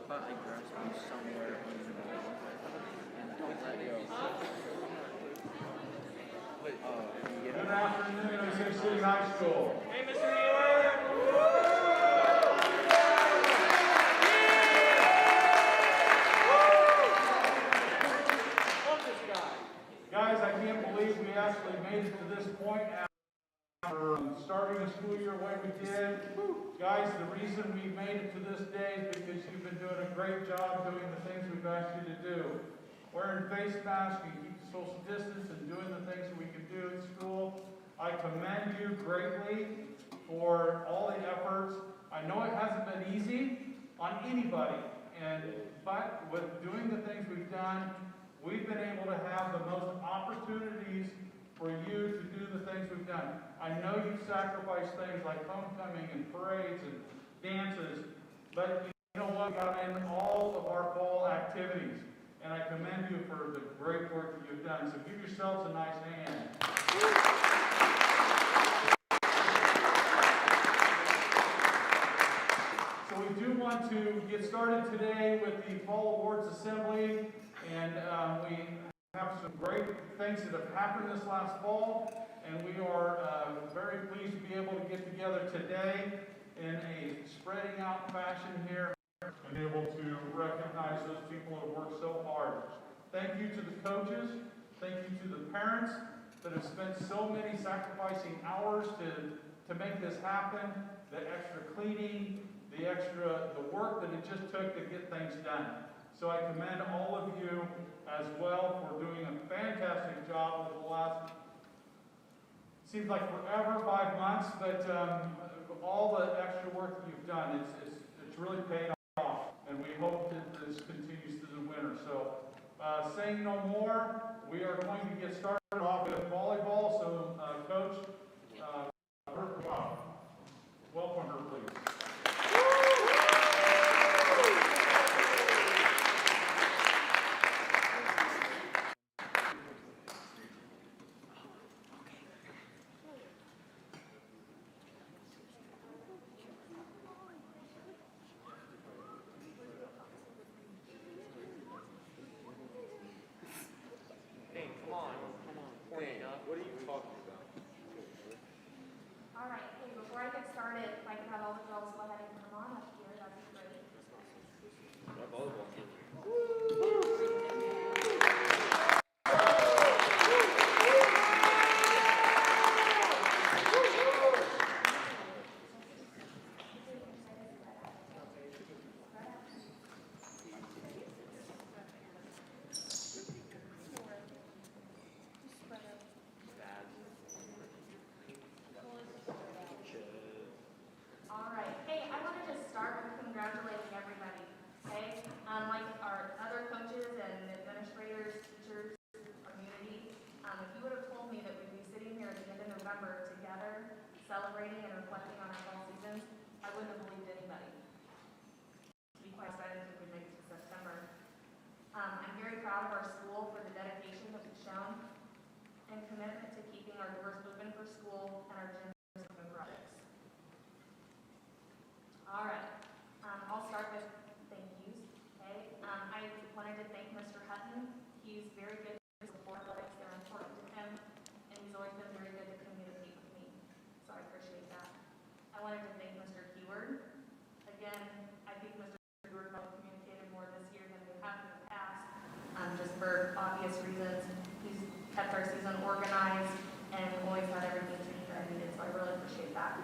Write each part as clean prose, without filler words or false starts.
but I grasp you somewhere on the middle and don't let go. Good afternoon, Osage City High School. Hey, Mr. Healer! Love this guy. Guys, I can't believe we actually made it to this point after starting the school year the way we did. Guys, the reason we made it to this day is because you've been doing a great job doing the things we've asked you to do. Wearing face masks, and keep social distance, and doing the things that we can do at school. I commend you greatly for all the efforts. I know it hasn't been easy on anybody, but with doing the things we've done, we've been able to have the most opportunities for you to do the things we've done. I know you've sacrificed things like homecoming and parades and dances, but you know what? We got in all of our fall activities, and I commend you for the great work that you've done. So give yourselves a nice hand. So we do want to get started today with the Fall Awards Assembly, and we have some great things that have happened this last fall, and we are very pleased to be able to get together today in a spreading out fashion here and able to recognize those people who have worked so hard. Thank you to the coaches, thank you to the parents that have spent so many sacrificing hours to make this happen, the extra cleaning, the work that it just took to get things done. So I commend all of you as well for doing a fantastic job over the last, seems like forever, 5 months, but all the extra work that you've done, it's really paid off, and we hope that this continues through the winter. So saying no more, we are going to get started off with volleyball. So Coach, welcome her, please. What are you talking about? All right, hey, before I get started, if I can have all the girls go ahead and come on up here, that'd be great. All right, hey, I want to just start with congratulating everybody, okay? Like our other coaches and administrators, teachers, community, if you would have told me that we'd be sitting here at the end of November together, celebrating and reflecting on our fall seasons, I wouldn't have believed anybody. To be quite excited if we make it to September. I'm very proud of our school for the dedication that we've shown and commitment to keeping our doors open for school and our gyms open for projects. All right, I'll start with thank yous, okay? I wanted to thank Mr. Hutton. He's very good to support athletics. They're important to him, and he's always been very good to communicate with me, so I appreciate that. I wanted to thank Mr. Keyword. Again, I think Mr. Keyword probably communicated more this year than we have in the past, just for obvious reasons. He's kept our season organized and always had everything to meet that I needed, so I really appreciate that.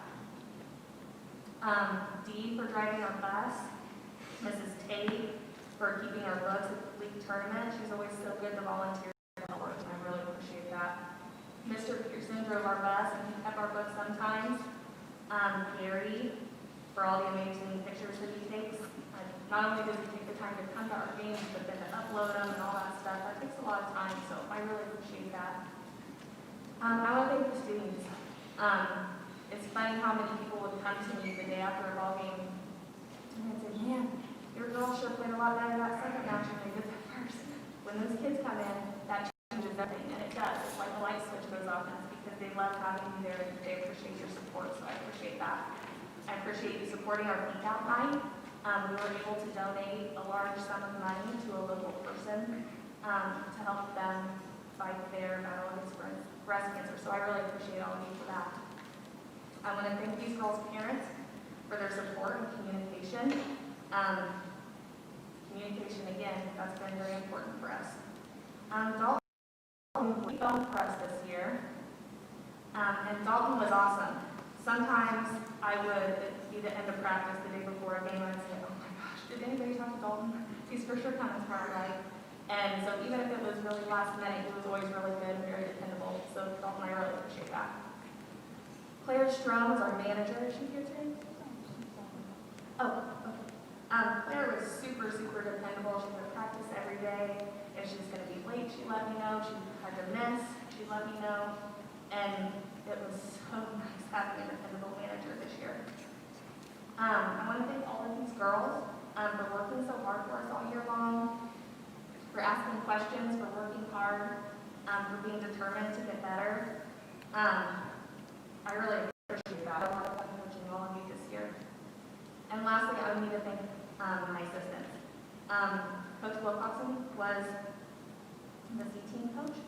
Dee for driving our bus, Mrs. Tate for keeping our books at the league tournament. She's always so good to volunteer and help us, and I really appreciate that. Mr. Pearson drove our bus and he kept our books sometimes. Gary for all the amazing pictures that he takes. Not only does he take the time to come to our games, but then to upload them and all that stuff. That takes a lot of time, so I really appreciate that. I want to thank the students. It's funny how many people would come to me the day after a ball game and say, man, your girls sure played a lot better that second match than they did that first. When those kids come in, that changes everything, and it does. It's like a light switch goes off, and it's because they love having you there and they appreciate your support, so I appreciate that. I appreciate you supporting our peak out night. We were able to donate a large sum of money to a local person to help them fight their battle against breast cancer. So I really appreciate all of you for that. I want to thank these girls' parents for their support and communication. Communication, again, that's been very important for us. Dalton, we filmed for us this year, and Dalton was awesome. Sometimes I would be the end of practice the day before a game, and I'd say, oh my gosh, did anybody talk to Dalton? He's for sure coming tomorrow night. And so even if it was really last minute, he was always really good and very dependable. So Dalton, I really appreciate that. Claire Strum is our manager. Is she here today? Oh, okay. Claire was super, super dependable. She would practice every day. If she was going to be late, she let me know. She had to miss, she let me know. And it was so nice having a dependable manager this year. I want to thank all of these girls for working so hard for us all year long, for asking questions, for working hard, for being determined to get better. I really appreciate that. I want to thank coaching all of you this year. And lastly, I would need to thank my assistants. Coach Wilcoxon was the C team coach.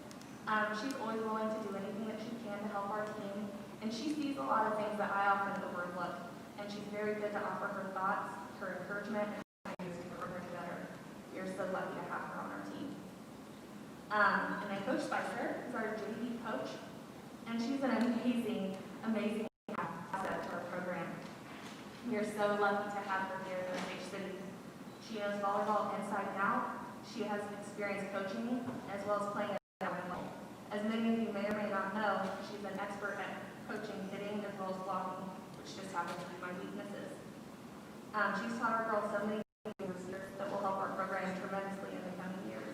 She's always willing to do anything that she can to help our team, and she sees a lot of things that I often overlook. And she's very good to offer her thoughts, her encouragement, and ideas to work together. We are so lucky to have her on our team. And then Coach Spicer is our JV coach, and she's an amazing, amazing asset to our program. We are so lucky to have her here in Osage City. She knows volleyball inside and out. She has experience coaching as well as playing at a high level. As many of you may or may not know, she's an expert at coaching hitting as well as blocking, which just happens to be my weaknesses. She's taught our girls so many things that will help our program tremendously in the coming years.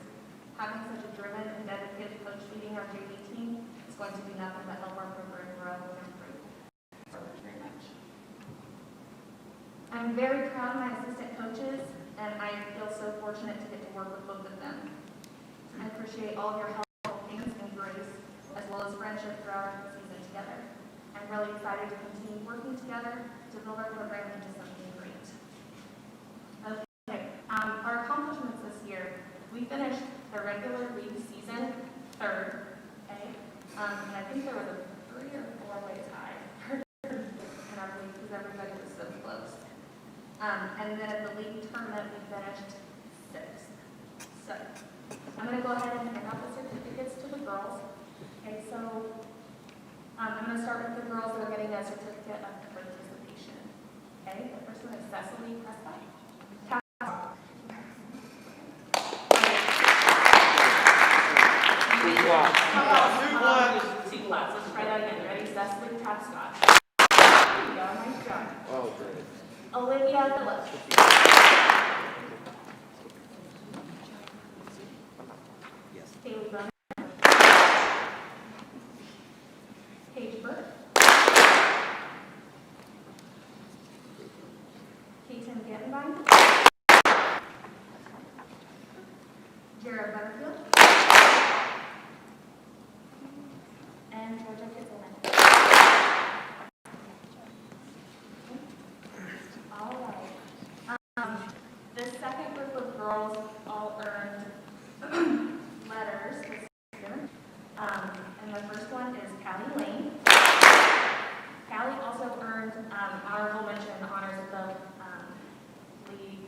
Having such a driven and dedicated coach leading our JV team is going to do nothing but help our program grow and improve. So very much. I'm very proud of my assistant coaches, and I feel so fortunate to get to work with both of them. I appreciate all of your help, patience, and grace, as well as friendship throughout our season together. I'm really excited to continue working together to build our program into something great. Okay, our accomplishments this year, we finished the regular league season third, okay? And I think there was a 3 or 4 way tie in our league because everybody was so close. And then at the league tournament, we finished 6th. So I'm going to go ahead and hand out the certificates to the girls. Okay, so I'm going to start with the girls that are getting a certificate of participation. Okay, the first one is Cecily Prescott. Two claps. Let's try that again. Ready? Cecily Prescott. There you go. Nice job. Oh, great. Olivia Phillips. Yes. Haley Bowman. Paige Burke. Keaton Gettenbein. Jared Butterfield. And Georgia Kitzelman. All right. The second group of girls all earned letters this year. And the first one is Callie Lane. Callie also earned honorable mention honors at the league.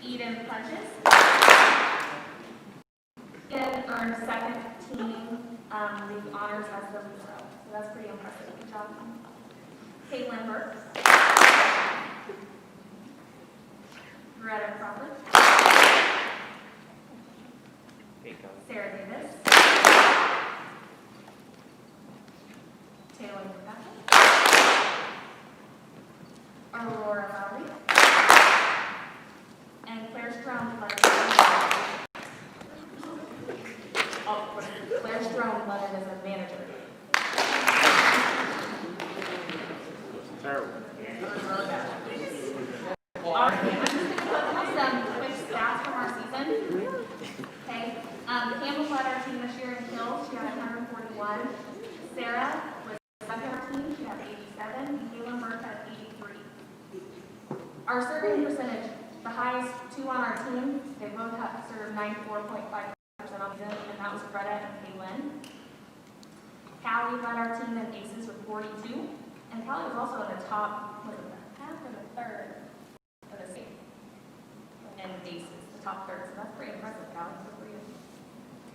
Eden Punches. Eden earned second team league honors as the libero. So that's pretty impressive. Good job. Caitlin Burke. Greta Crawford. Sarah Davis. Taylor McFadden. Aurora Lowry. And Claire Strom led Claire Strom led as a manager. Terrible. All right, I'm just going to Freshmen. Okay, Campbell led our team this year in kills. She had 141. Sarah was second on our team. She had 87. And Caitlin Burke had 83. Our serving percentage, the highest two on our team, they both have served 94.5% on season, and that was Greta and Caitlin. Callie led our team in aces with 42, and Callie was also in the top, was it the half or the third of the state in aces, the top third, so that's pretty impressive, Callie, good for you.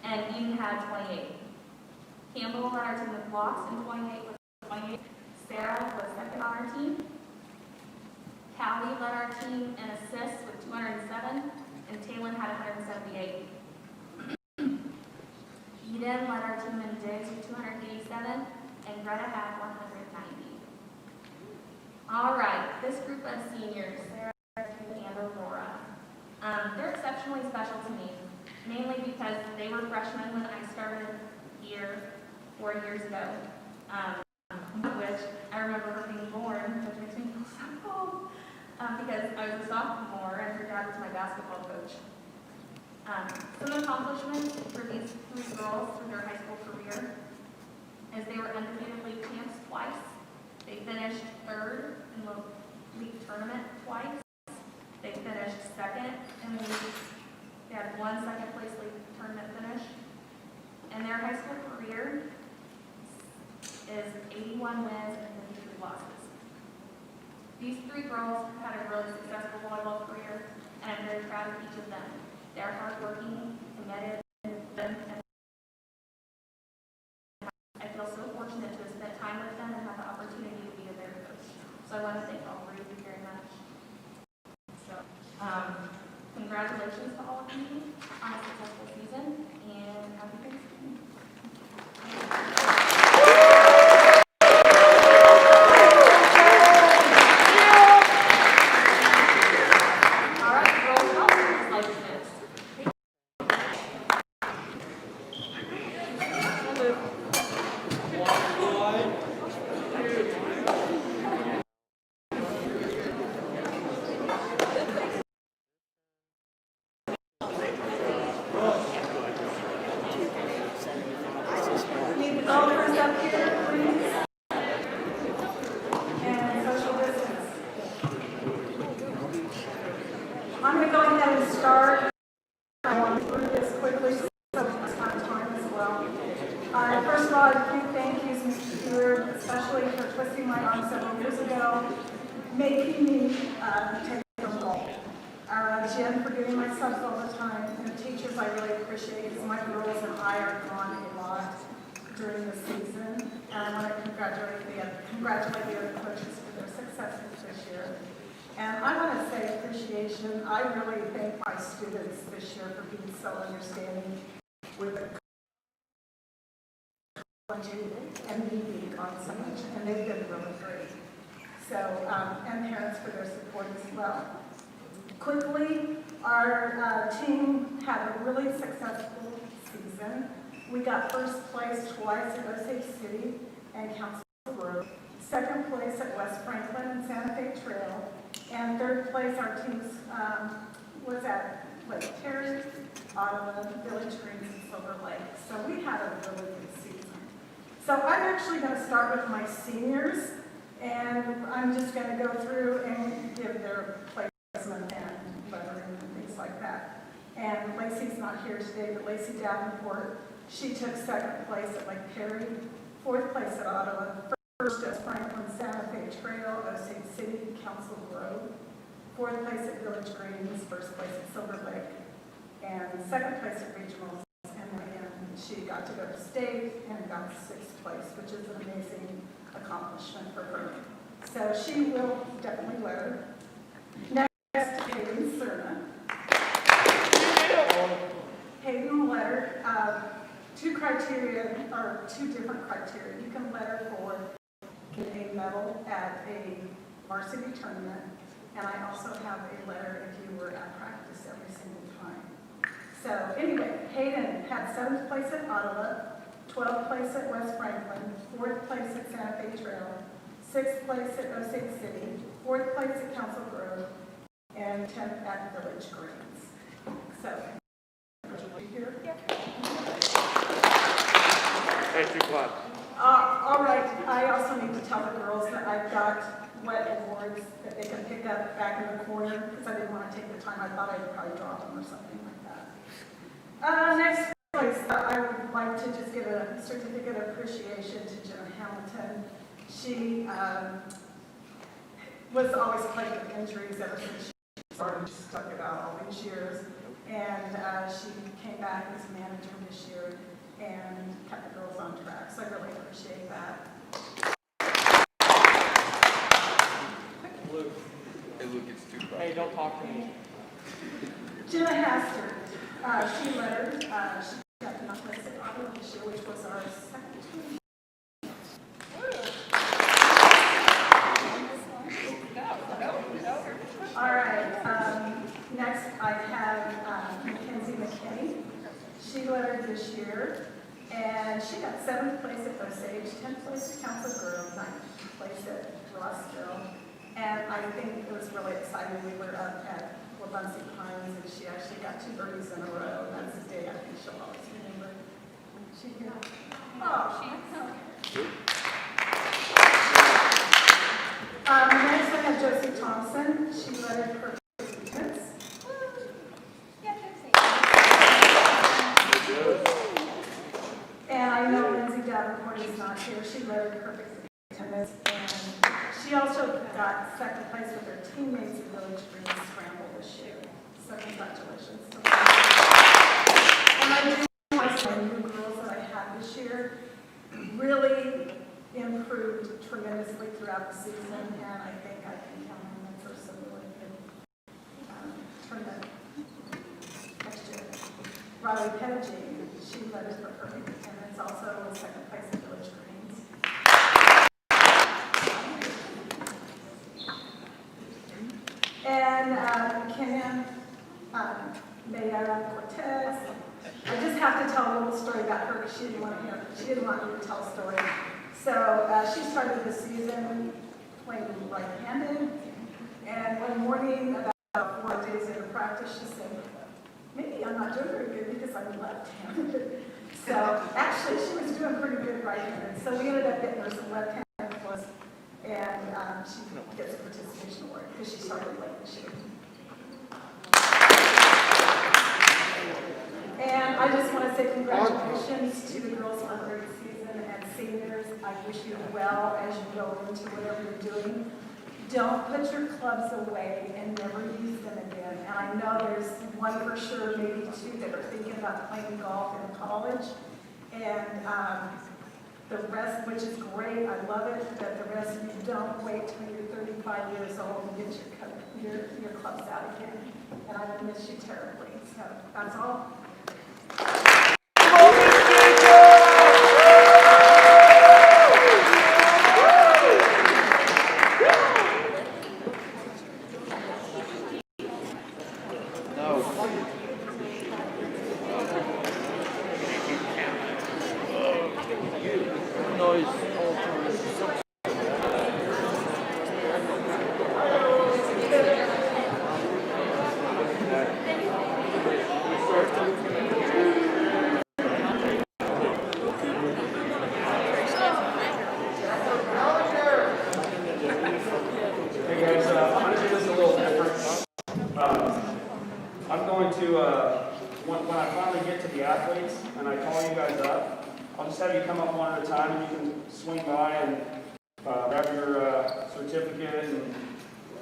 And Eden had 28. Campbell led our team with blocks in 28. Sarah was second on our team. Callie led our team in assists with 207, and Taylin had 178. Eden led our team in digs with 287, and Greta had 190. All right, this group of seniors, Sarah and Aurora, they're exceptionally special to me, mainly because they were freshmen when I started here 4 years ago, which I remember her being born, which makes me feel so old, because I was a sophomore and her dad was my basketball coach. Some accomplishments for these three girls through their high school career is they were undefeated league champs twice. They finished third in the league tournament twice. They finished second in the league. They had one second place league tournament finish. And their high school career is 81 wins and 53 losses. These three girls had a really successful volleyball career, and I'm very proud of each of them. They're hardworking, committed, and I feel so fortunate to have spent time with them and have the opportunity to be their coach. So I want to thank all three of you very much. So, congratulations to all of you on a successful season, and happy Thanksgiving. I'm going to go ahead and start. I want to do this quickly so it's my time as well. First of all, a few thank yous, Mr. Stewart, especially for twisting my arm several years ago, making me take the role. Jen for giving my subs all the time, and the teachers I really appreciate because my girls and I are gone a lot during the season. And I want to congratulate the other coaches for their successes this year. And I want to say appreciation. I really thank my students this year for being so understanding with the college and me being gone so much, and they've been really great. So, and parents for their support as well. Quickly, our team had a really successful season. We got first place twice at Osage City and Council Grove, second place at West Franklin and Santa Fe Trail, and third place our team was at Lake Terry, Ottawa, Village Greens, and Silver Lake. So we had a really good season. So I'm actually going to start with my seniors, and I'm just going to go through and give their placement and lettering and things like that. And Lacey's not here today, but Lacey Davenport, she took second place at Lake Perry, fourth place at Ottawa, first at Franklin Santa Fe Trail, Osage City, Council Grove, fourth place at Village Greens, first place at Silver Lake, and second place at Regionals. And then she got to go to state and got sixth place, which is an amazing accomplishment for her. So she will definitely letter. Next, Hayden Cerna. Hayden letter. Two different criteria. You can letter for a medal at a varsity tournament, and I also have a letter if you were at practice every single time. So anyway, Hayden had 7th place at Ottawa, 12th place at West Franklin, 4th place at Santa Fe Trail, 6th place at Osage City, 4th place at Council Grove, and 10th at Village Greens. So back in the corner because I didn't want to take the time. I thought I'd probably drop them or something like that. Next place, I would like to just give a certificate of appreciation to Jenna Hamilton. She was always plagued with injuries ever since she started. She stuck it out all these years. And she came back as manager this year and kept the girls on track. So I really appreciate that. Luke. Hey, Luke, it's too bright. Hey, don't talk to me. Jenna Hastert, she led her. She got the Northwest State Auto this year, which was our second team. All right. Next, I have Mackenzie McKinney. She led her this year, and she got 7th place at Osage, 10th place at Council Grove, 9th place at Rossville. And I think it was really exciting. We were up at Wabunsee Pines, and she actually got 2 birdies in a row. And that's a day I think she'll always remember. She did. Oh, next I have Josie Thompson. She led her perfect attendance. And I know Lindsay Davenport is not here. She led her perfect attendance. And she also got 2nd place with her teammates at Village Green Scramble this year. So congratulations to them. And I do want to say the new girls that I had this year really improved tremendously throughout the season, and I think I can count on them for some really good tournament next year. Riley Pettigene, she led us for perfect attendance, also was 2nd place at Village Greens. And Kenya Mayara Cortez. I just have to tell a little story about her because she didn't want me to tell a story. So she started the season playing right-handed, and one morning, about 4 days into practice, she said, maybe I'm not doing very good because I'm left-handed. So actually, she was doing pretty good right-handed. So we ended up getting her some left-handed plus, and she gets a participation award because she started late this year. And I just want to say congratulations to the girls on a great season, and seniors, I wish you well as you go into whatever you're doing. Don't put your clubs away and never use them again. And I know there's one for sure, maybe 2 that are thinking about playing golf in college. And the rest, which is great, I love it, but the rest of you don't wait till you're 35 years old and get your clubs out again. And I will miss you terribly. So that's all. Noise all through. Hey guys, I'm going to do this a little different. I'm going to, when I finally get to the athletes and I call you guys up, I'll just have you come up one at a time and you can swing by and grab your certificate and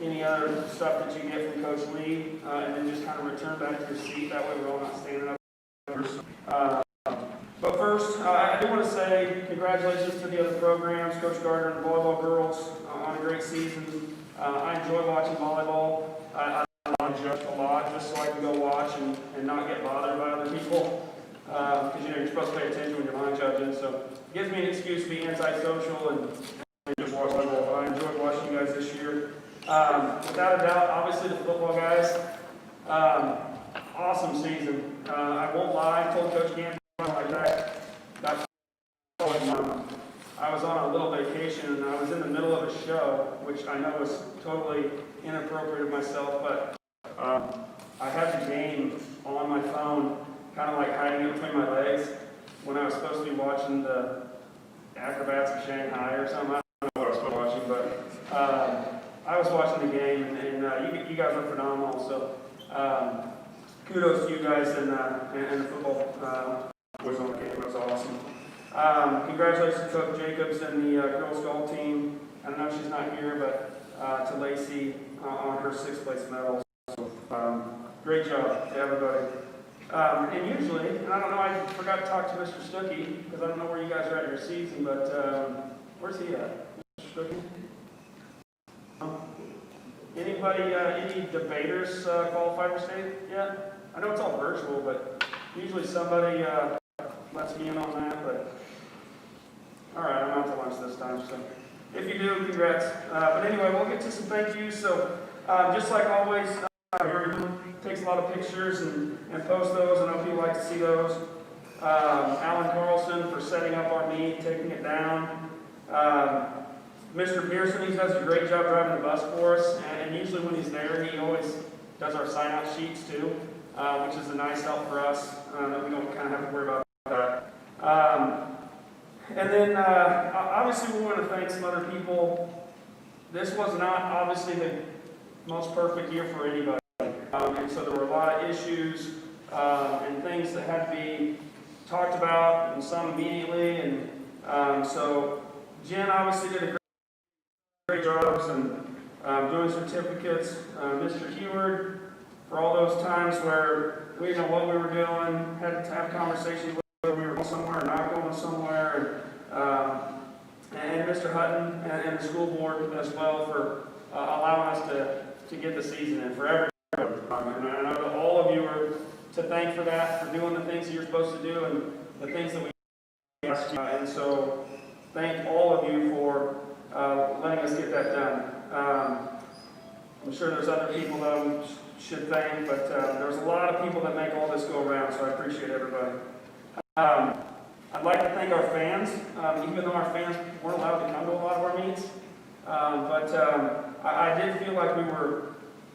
any other stuff that you get from Coach Lee, and then just kind of return back to your seat. That way we're all not standing up. But first, I do want to say congratulations to the other programs, Coach Gardner and the volleyball girls on a great season. I enjoy watching volleyball. I judge a lot just so I can go watch and not get bothered by other people. Because you're supposed to pay attention when you're line judging, so it gives me an excuse to be antisocial and just watch volleyball. I enjoyed watching you guys this year. Without a doubt, obviously the football guys, awesome season. I won't lie, I told Coach Gamble like that. I was on a little vacation and I was in the middle of a show, which I know was totally inappropriate of myself, but I had the game on my phone, kind of like hiding it between my legs when I was supposed to be watching the Acrobats of Shanghai or something. I don't know what I was watching, but I was watching the game, and you you guys are phenomenal. So kudos to you guys and the football was on the game. It was awesome. Congratulations to Coach Jacobs and the girls golf team. I know she's not here, but to Lacey on her 6th place medal. So, great job to everybody. And usually, and I don't know, I forgot to talk to Mr. Stuckey, because I don't know where you guys are at in your season, but where's he at? Mr. Stuckey? Anybody, any debaters qualify for state yet? I know it's all virtual, but usually somebody lets me in on that, but all right, I'm out to lunch this time, so if you do, congrats. But anyway, we'll get to some thank yous. So just like always, takes a lot of pictures and post those. I know people like to see those. Alan Carlson for setting up our meet, taking it down. Mr. Pearson, he does a great job driving the bus for us, and usually when he's there, he always does our sign-out sheets too, which is a nice help for us, that we don't kind of have to worry about that. And then, obviously, we want to thank some other people. This was not, obviously, the most perfect year for anybody. And so there were a lot of issues and things that had to be talked about, and some immediately. And so Jen obviously did a great job and doing certificates. Mr. Heward, for all those times where we didn't know what we were doing, had to have conversations whether we were going somewhere or not going somewhere. And Mr. Hutton and the school board as well for allowing us to get the season in for everybody. And I know that all of you are to thank for that, for doing the things that you're supposed to do and the things that we asked you. And so thank all of you for letting us get that done. I'm sure there's other people that I should thank, but there's a lot of people that make all this go around, so I appreciate everybody. I'd like to thank our fans, even though our fans weren't allowed to come to a lot of our meets. But I did feel like we were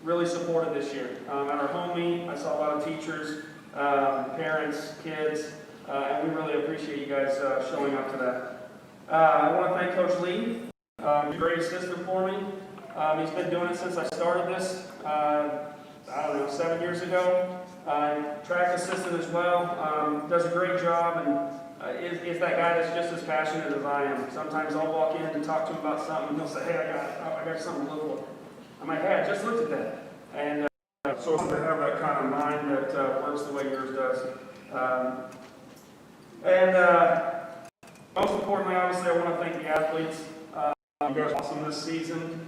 really supported this year. At our home meet, I saw a lot of teachers, parents, kids, and we really appreciate you guys showing up to that. I want to thank Coach Lee. He's a great assistant for me. He's been doing it since I started this, I don't know, 7 years ago. Track assistant as well. Does a great job and is that guy that's just as passionate as I am. Sometimes I'll walk in and talk to him about something and he'll say, hey, I got something to look for. I'm like, hey, I just looked at that. And so to have that kind of mind that works the way yours does. Most importantly, obviously, I want to thank the athletes. You guys are awesome this season.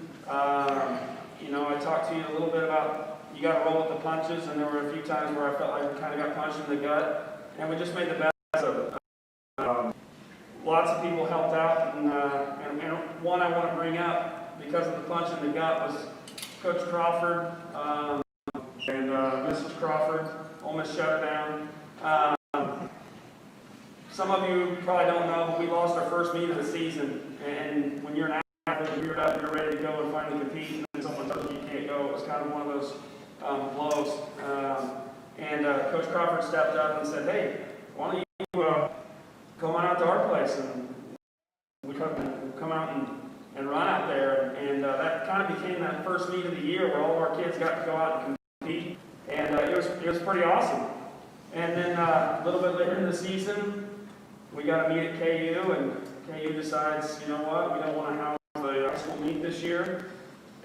You know, I talked to you a little bit about you got to roll with the punches, and there were a few times where I felt like I kind of got punched in the gut, and we just made the best of it. Lots of people helped out, and one I want to bring up because of the punch in the gut was Coach Crawford and Mrs. Crawford almost shut her down. Some of you probably don't know, but we lost our first meet of the season, and when you're an athlete, you're up, you're ready to go and finally compete, and someone tells you you can't go. It was kind of one of those blows. Coach Crawford stepped up and said, hey, why don't you come on out to our place, and we come out and run out there, and that kind of became that first meet of the year where all of our kids got to go out and compete, and it was pretty awesome. And then a little bit later in the season, we got to meet at KU, and KU decides, you know what, we don't want to have the high school meet this year,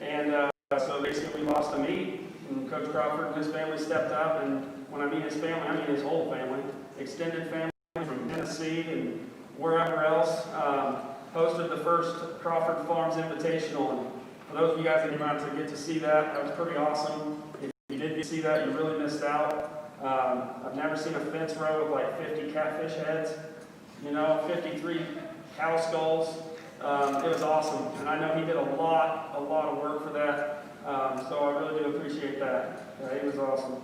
and so basically we lost a meet, and Coach Crawford and his family stepped up, and when I mean his family, I mean his whole family, extended family from Tennessee and wherever else, hosted the first Crawford Farms Invitational, and for those of you guys that came out to get to see that, that was pretty awesome. If you did get to see that, you really missed out. I've never seen a fence row with like 50 catfish heads, 53 cow skulls. It was awesome, and I know he did a lot of work for that, so I really do appreciate that. It was awesome.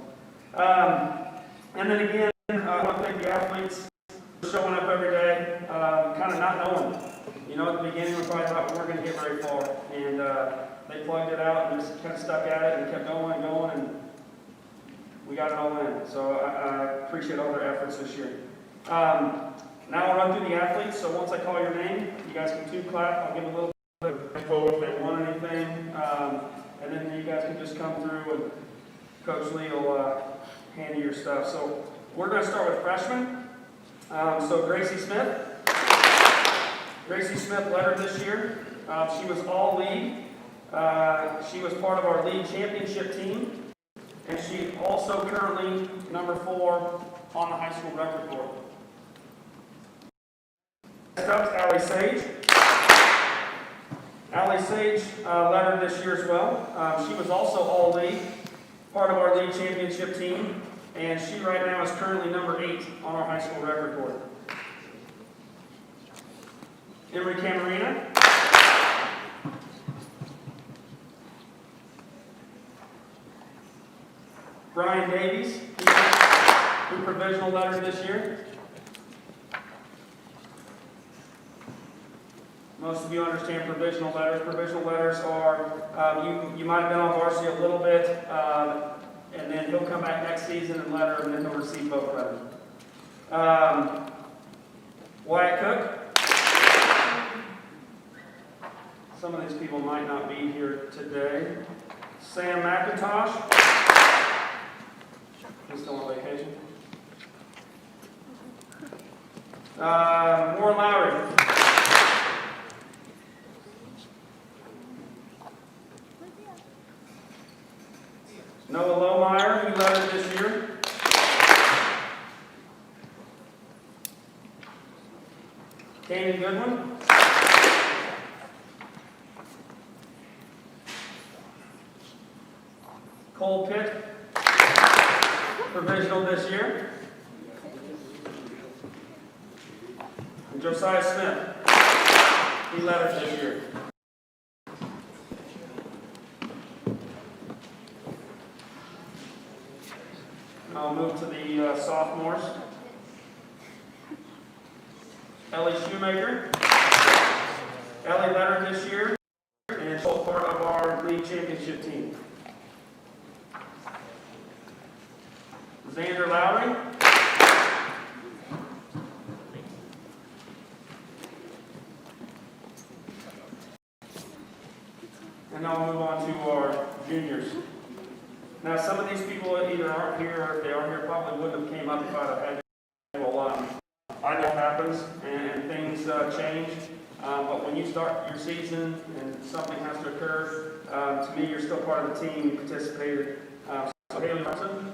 And then again, I want to thank the athletes for showing up every day, kind of not knowing. At the beginning we probably thought we weren't going to get very far, and they plugged it out and just kind of stuck at it and kept going and going, and we got it all in. So I appreciate all their efforts this year. Now I'll run through the athletes, so once I call your name, you guys can two clap. I'll give a little bit of info if they want anything, and then you guys can just come through Coach Lee will hand you your stuff. So we're going to start with freshmen. So Gracie Smith. Gracie Smith led her this year. She was all league. She was part of our league championship team. And she also currently number 4 on the high school record board. Next up is Allie Sage. Allie Sage led her this year as well. She was also all league, part of our league championship team. And she right now is currently number 8 on our high school record board. Emery Camarina. Brian Davies, who provisional letter this year. Most of you understand provisional letters. Provisional letters are, you might have been on varsity a little bit, and then he'll come back next season and letter, and then he'll receive both letters. Wyatt Cook. Some of these people might not be here today. Sam McIntosh. He's still on vacation. Warren Lowry. Noah Lohmeyer, who led it this year. Kanan Goodwin. Cole Pitt, provisional this year. And Josiah Smith, he led it this year. I'll move to the sophomores. Ellie Shoemaker. Ellie led her this year, and she's part of our league championship team. Xander Lowry. And now we'll move on to our juniors. Now, some of these people either aren't here, or if they are here, probably wouldn't have came up if I'd have had to do a lot. I know it happens, and things change. But when you start your season and something has to occur, to me, you're still part of the team. You participated. So Haley Hudson.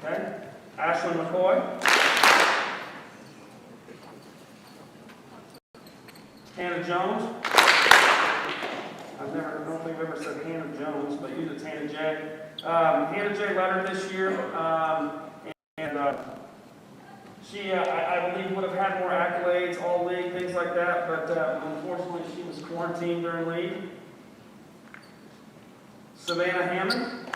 Okay. Ashlyn McCoy. Hannah Jones. I don't think I've ever said Hannah Jones, but usually it's Hannah J. Hannah J led her this year, and she, I believe, would have had more accolades, all league, things like that, but unfortunately she was quarantined during league. Savannah Hammond.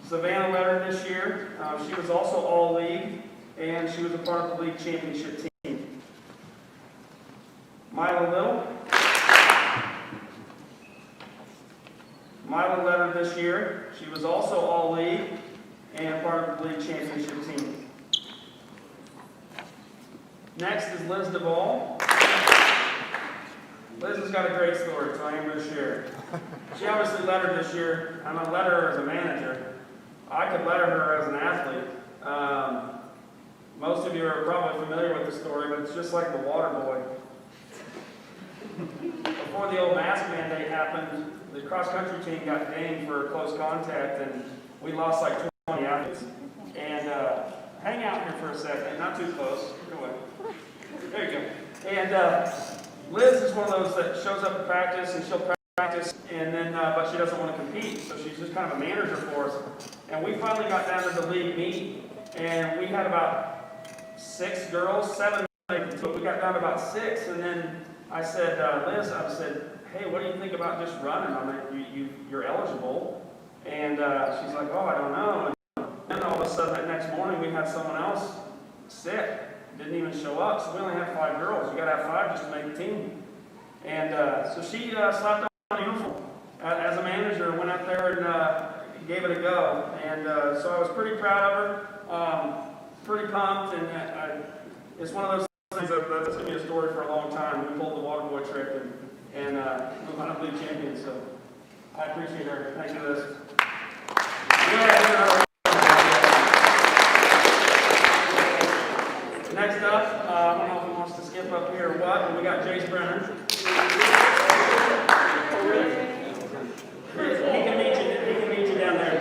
Savannah led her this year. She was also all league, and she was a part of the league championship team. Mila Little. Mila led her this year. She was also all league and part of the league championship team. Next is Liz Duvall. Liz has got a great story, so I am going to share it. She obviously led her this year. I'm going to let her as a manager. I could let her as an athlete. Most of you are probably familiar with the story, but it's just like the water boy. Before the old mask mandate happened, the cross-country team got dinged for close contact, and we lost like 20 athletes. And hang out here for a second, not too close. Get away. There you go. And Liz is one of those that shows up at practice, and she'll practice, and then but she doesn't want to compete, so she's just kind of a manager for us. And we finally got down to the league meet, and we had about 6 girls, 7 made the team. We got down to about 6, and then I said, Liz, I said, hey, what do you think about just running? I mean, you're eligible. And she's like, oh, I don't know. And then all of a sudden, that next morning, we had someone else sick, didn't even show up. So we only had 5 girls. You got to have 5 just to make the team. And so she slapped on a uniform as a manager, went up there and gave it a go. And so I was pretty proud of her, pretty pumped. And it's one of those things that's going to be a story for a long time. We pulled the water boy trick, and move on to league champions. So I appreciate her. Thank you, Liz. Next up, I don't know if he wants to skip up here or what, but we got Jace Brenner. He can meet you down there.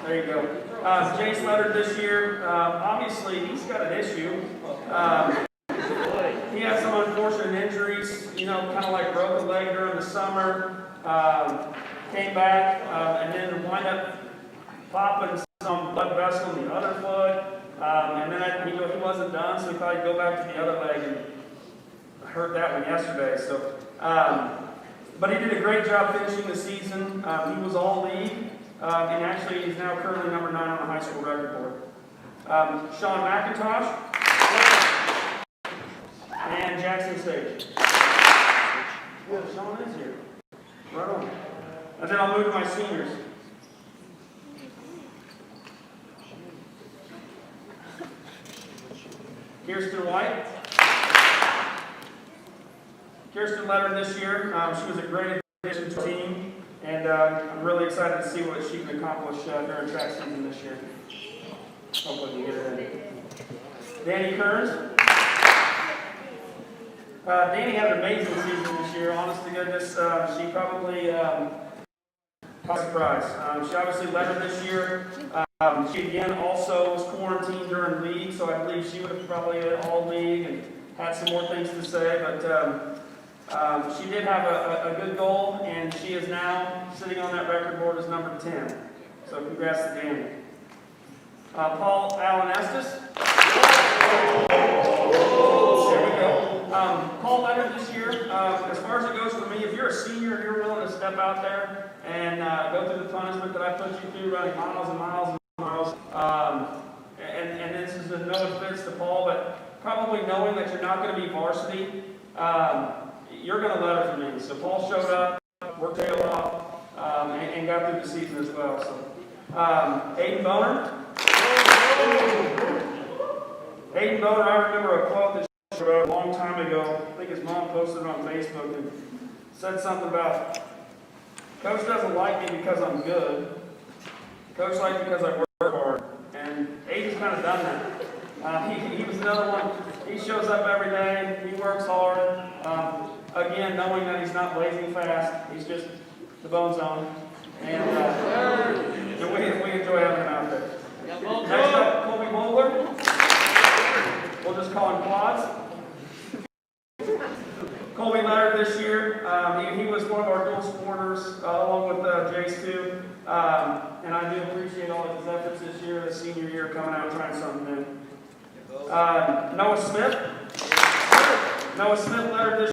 There you go. Jace lettered this year. Obviously, he's got an issue. He had some unfortunate injuries, you know, kind of like broke a leg during the summer, came back, and then wound up popping some blood vessel in the other foot. And then he wasn't done, so he thought he'd go back to the other leg, and I heard that one yesterday. So, but he did a great job finishing the season. He was all league, and actually he's now currently number 9 on the high school record board. Sean McIntosh and Jackson Sage. Yeah, Sean is here. Right on. And then I'll move to my seniors. Kirsten White. Kirsten lettered this year. She was a great addition to the team, and I'm really excited to see what she can accomplish during track season this year. Hopefully we get it in. Danny Kearns. Danny had an amazing season this year. Honest to goodness, she probably caught a surprise. She obviously lettered this year. She again also was quarantined during league, so I believe she would have probably been all league and had some more things to say. But she did have a good goal, and she is now sitting on that record board as number 10. So congrats to Danny. Paul Allen Estes. There we go. Paul lettered this year. As far as it goes for me, if you're a senior and you're willing to step out there and go through the punishment that I put you through, running miles and miles and miles, and this is no offense to Paul, but probably knowing that you're not going to be varsity, you're going to letter for me. So Paul showed up, worked tail off, and got through the season as well. So Aiden Boner. Aiden Boner, I remember a quote that she wrote a long time ago. I think his mom posted it on Facebook and said something about, Coach doesn't like me because I'm good. Coach likes me because I work hard. And Aiden's kind of done that. He was another one. He shows up every day. He works hard. Again, knowing that he's not blazing fast. He's just the bone zone. And we enjoy having him out there. Next up, Colby Bowler. We'll just call him Quads. Colby lettered this year. He was one of our dual supporters, along with Jace too. And I do appreciate all of his efforts this year, his senior year, coming out and trying something new. Noah Smith. Noah Smith lettered this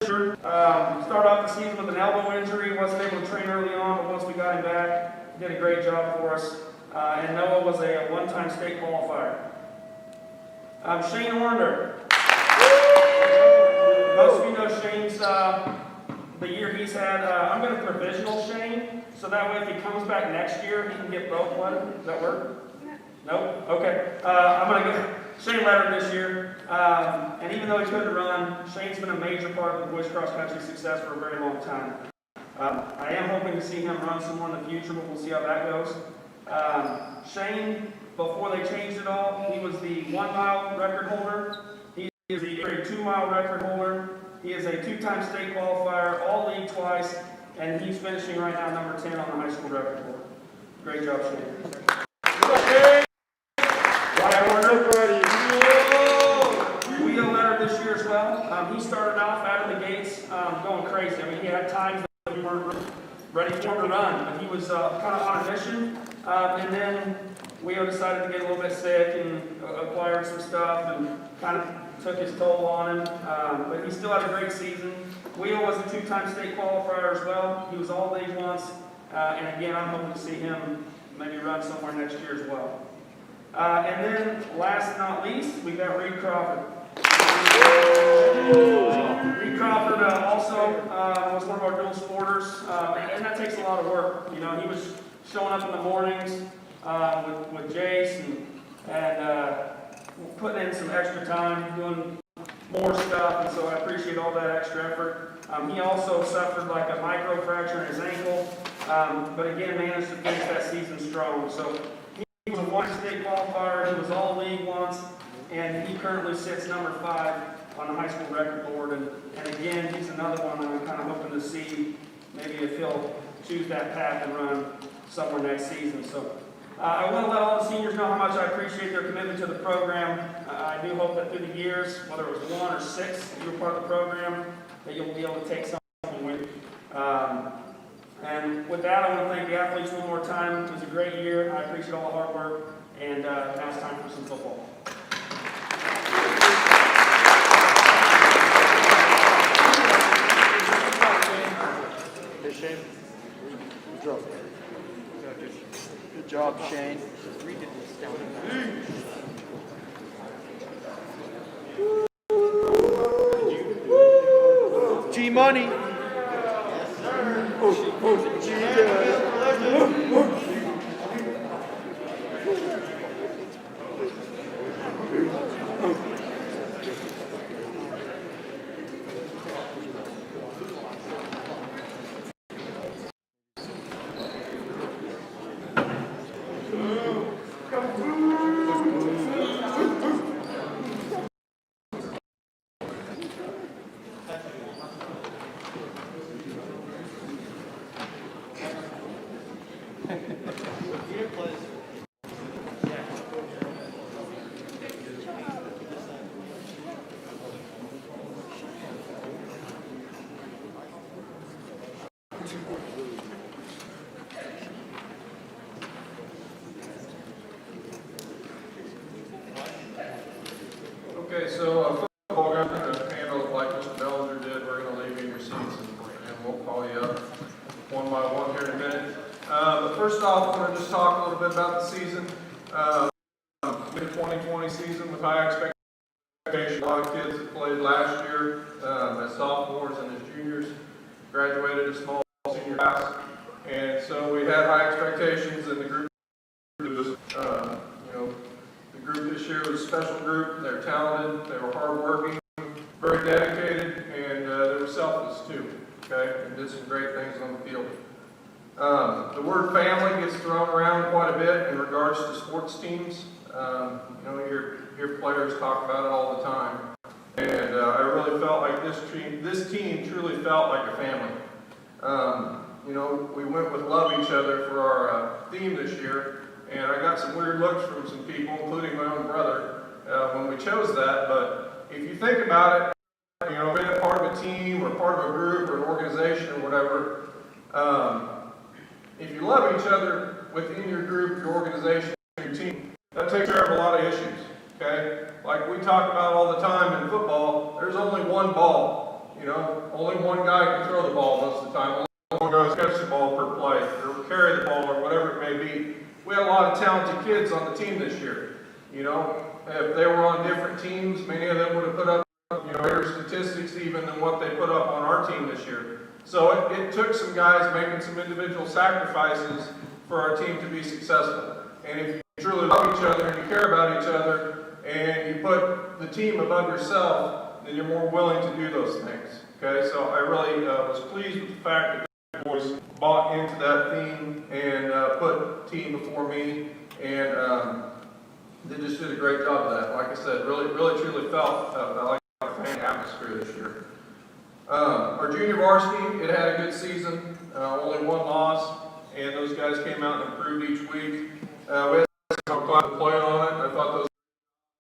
year. Started off the season with an elbow injury. Wasn't able to train early on, but once we got him back, he did a great job for us. And Noah was a one-time state qualifier. Shane Ornder. Most of you know Shane's, the year he's had. I'm going to provisional Shane, so that way if he comes back next year, he can get both one. Does that work? No? Okay. I'm going to go Shane lettered this year. And even though he couldn't run, Shane's been a major part of the boys cross country success for a very long time. I am hoping to see him run some more in the future, but we'll see how that goes. Shane, before they changed it all, he was the 1 mile record holder. He is the 2-mile record holder. He is a 2-time state qualifier, all league twice, and he's finishing right now number 10 on the high school record board. Great job, Shane. Wheel lettered this year as well. He started off out of the gates going crazy. I mean, he had times that we weren't ready for him to run, but he was kind of on a mission. And then Wheel decided to get a little bit sick and acquired some stuff and kind of took his toll on him. But he still had a great season. Wheel was a 2-time state qualifier as well. He was all league once. And again, I'm hoping to see him maybe run somewhere next year as well. And then, last but not least, we've got Reed Crawford. Reed Crawford also was one of our dual sporters, and that takes a lot of work. You know, he was showing up in the mornings with Jace and putting in some extra time, doing more stuff, and so I appreciate all that extra effort. He also suffered like a microfracture in his ankle, but again managed to finish that season strong. So he was a one-state qualifier, he was all league once, and he currently sits number 5 on the high school record board. And again, he's another one I'm kind of hoping to see maybe if he'll choose that path and run somewhere next season. So I want to let all the seniors know how much I appreciate their commitment to the program. I do hope that through the years, whether it was 1 or 6, you were part of the program, that you'll be able to take something with you. And with that, I want to thank the athletes one more time. It was a great year. I appreciate all the hard work. And now it's time for some football. Hey, Shane. Good job. Good job, Shane. G-Money. Okay, so football guys are going to handle it like Mr. Bellinger did. We're going to leave you in your seats and we'll call you up one by one here in a minute. But first off, I want to just talk a little bit about the season. The 2020 season with high expectations. A lot of kids that played last year as sophomores and as juniors graduated a small senior class. And so we had high expectations in the group. The group this year was a special group. They're talented, they were hardworking, very dedicated, and they were selfless too, okay, and did some great things on the field. The word family gets thrown around quite a bit in regards to sports teams. You hear players talk about it all the time. And I really felt like this team truly felt like a family. We went with love each other for our theme this year. And I got some weird looks from some people, including my own brother, when we chose that. But if you think about it, being a part of a team or part of a group or an organization or whatever, if you love each other within your group, your organization, your team, that takes care of a lot of issues, okay? Like we talk about all the time in football, there's only one ball, only one guy can throw the ball most of the time. Only one guy can catch the ball per play or carry the ball or whatever it may be. We had a lot of talented kids on the team this year. If they were on different teams, many of them would have put up, better statistics even than what they put up on our team this year. So it took some guys making some individual sacrifices for our team to be successful. And if you truly love each other and you care about each other and you put the team above yourself, then you're more willing to do those things. Okay, so I really was pleased with the fact that boys bought into that theme and put team before me, and they just did a great job of that. Like I said, really truly felt like a fan atmosphere this year. Our junior varsity, it had a good season, only one loss, and those guys came out and improved each week. We had some class to play on it. I thought those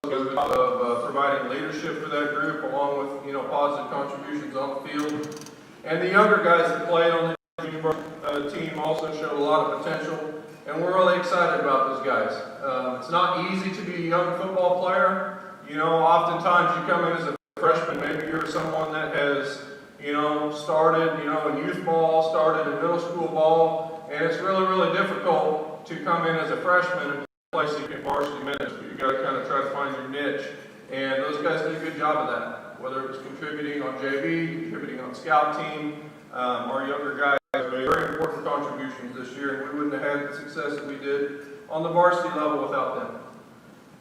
guys did of providing leadership for that group, along with positive contributions on the field. And the younger guys that played on the team also showed a lot of potential, and we're really excited about those guys. It's not easy to be a young football player. Oftentimes you come in as a freshman, maybe you're someone that has, started, in youth ball, started in middle school ball, and it's really, really difficult to come in as a freshman and play significant varsity minutes. You've got to kind of try to find your niche, and those guys did a good job of that, whether it was contributing on JV, contributing on scout team. Our younger guys made very important contributions this year, and we wouldn't have had the success that we did on the varsity level without them.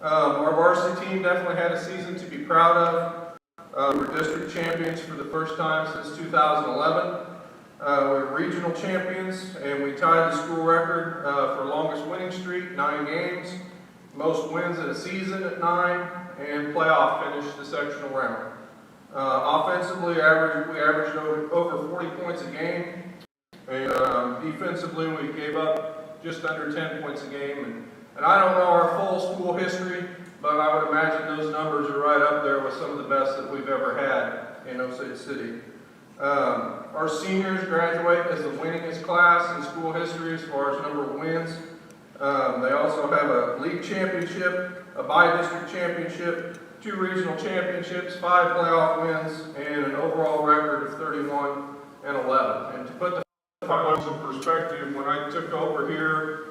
Our varsity team definitely had a season to be proud of. We were district champions for the first time since 2011. We were regional champions, and we tied the school record for longest winning streak, 9 games, most wins in a season at 9, and playoff finished the sectional round. Offensively, we averaged over 40 points a game, and defensively, we gave up just under 10 points a game. And I don't know our full school history, but I would imagine those numbers are right up there with some of the best that we've ever had in Osage City. Our seniors graduate as the winningest class in school history as far as number of wins. They also have a league championship, a bi-district championship, 2 regional championships, 5 playoff wins, and an overall record of 31-11. And to put the finals in perspective, when I took over here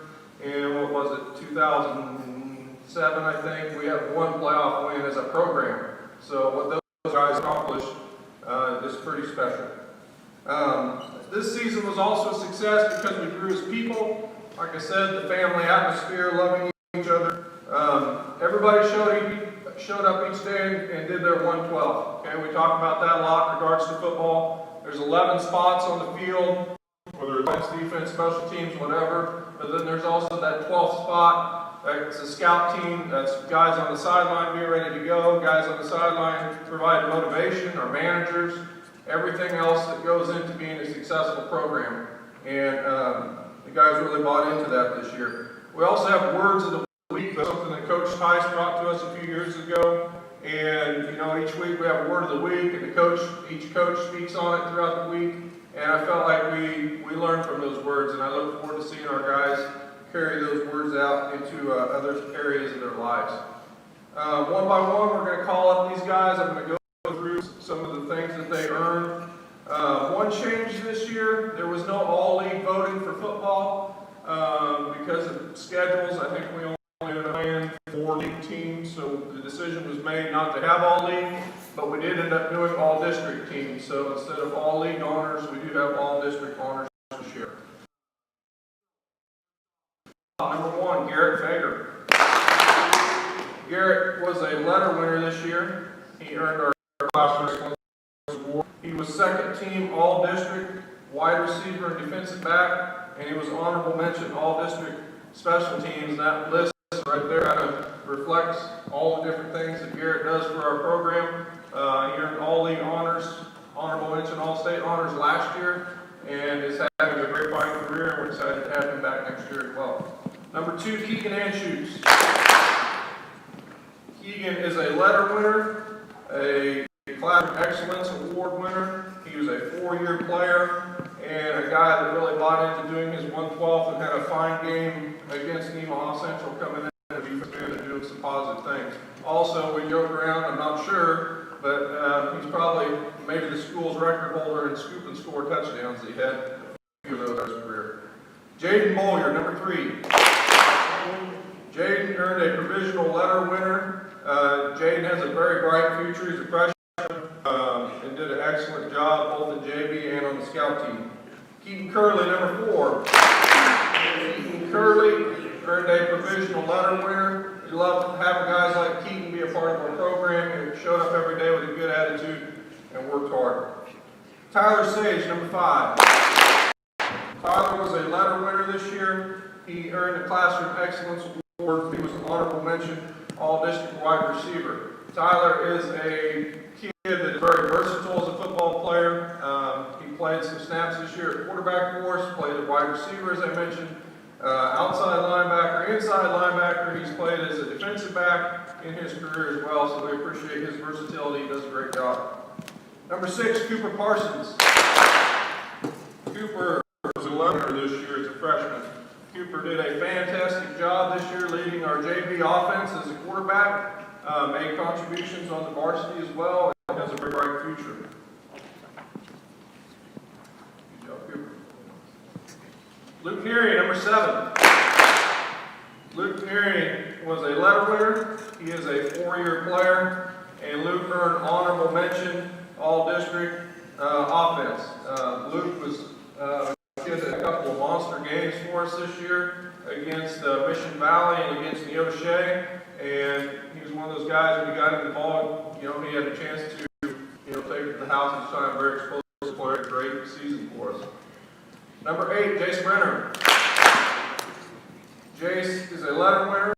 in, what was it, 2007, I think, we had 1 playoff win as a program. So what those guys accomplished is pretty special. This season was also a success because we grew as people. Like I said, the family atmosphere, loving each other. Everybody showed up each day and did their 112. Okay, we talk about that a lot in regards to football. There's 11 spots on the field, whether it's defense, special teams, whatever. But then there's also that 12th spot. That's a scout team. That's guys on the sideline being ready to go. Guys on the sideline providing motivation, our managers, everything else that goes into being a successful program. And the guys really bought into that this year. We also have words of the week. That's something that Coach Tice brought to us a few years ago. And, you know, each week we have a word of the week, and each coach speaks on it throughout the week. And I felt like we learned from those words, and I look forward to seeing our guys carry those words out into other areas of their lives. One by one, we're going to call up these guys. I'm going to go through some of the things that they earned. One change this year, there was no all-league voting for football because of schedules. I think we only ran 4 league teams, so the decision was made not to have all-league, but we did end up doing all-district teams. So instead of all-league honors, we do have all-district honors this year. Number 1, Garrett Fager. Garrett was a letter winner this year. He earned our class excellence award. He was second team all-district wide receiver and defensive back, and he was honorable mention all-district special teams. That list right there kind of reflects all the different things that Garrett does for our program. He earned all-league honors, honorable mention all-state honors last year, and is having a great fine career, and we're excited to have him back next year as well. Number 2, Keegan Anschutz. Keegan is a letter winner, a Class Excellence Award winner. He was a 4-year player and a guy that really bought into doing his 112th and had a fine game against Nemaha Central coming in and doing some positive things. Also, we joke around, I'm not sure, but he's probably maybe the school's record holder in scoop and score touchdowns. He had a few of those in his career. Jaden Bollier, number 3. Jaden earned a provisional letter winner. Jaden has a very bright future. He's a freshman and did an excellent job both in JV and on the scout team. Keaton Curley, number 4. Keaton Curley earned a provisional letter winner. We love having guys like Keaton be a part of our program. He showed up every day with a good attitude and worked hard. Tyler Sage, number 5. Tyler was a letter winner this year. He earned a Classroom Excellence Award. He was an honorable mention all-district wide receiver. Tyler is a kid that is very versatile as a football player. He played some snaps this year at quarterback for us, played at wide receiver, as I mentioned, outside linebacker, inside linebacker. He's played as a defensive back in his career as well, so we appreciate his versatility. He does a great job. Number 6, Cooper Parsons. Cooper was a learner this year as a freshman. Cooper did a fantastic job this year leading our JV offense as a quarterback, made contributions on the varsity as well, and has a very bright future. Good job, Cooper. Luke Neary, number 7. Luke Neary was a letter winner. He is a 4-year player, and Luke earned honorable mention all-district offense. Luke was did a couple of monster games for us this year against Mission Valley and against Neoshe, and he was one of those guys when we got him involved, you know, he had a chance to take it to the house each time. Very explosive player, great season for us. Number 8, Jace Brenner. Jace is a letter winner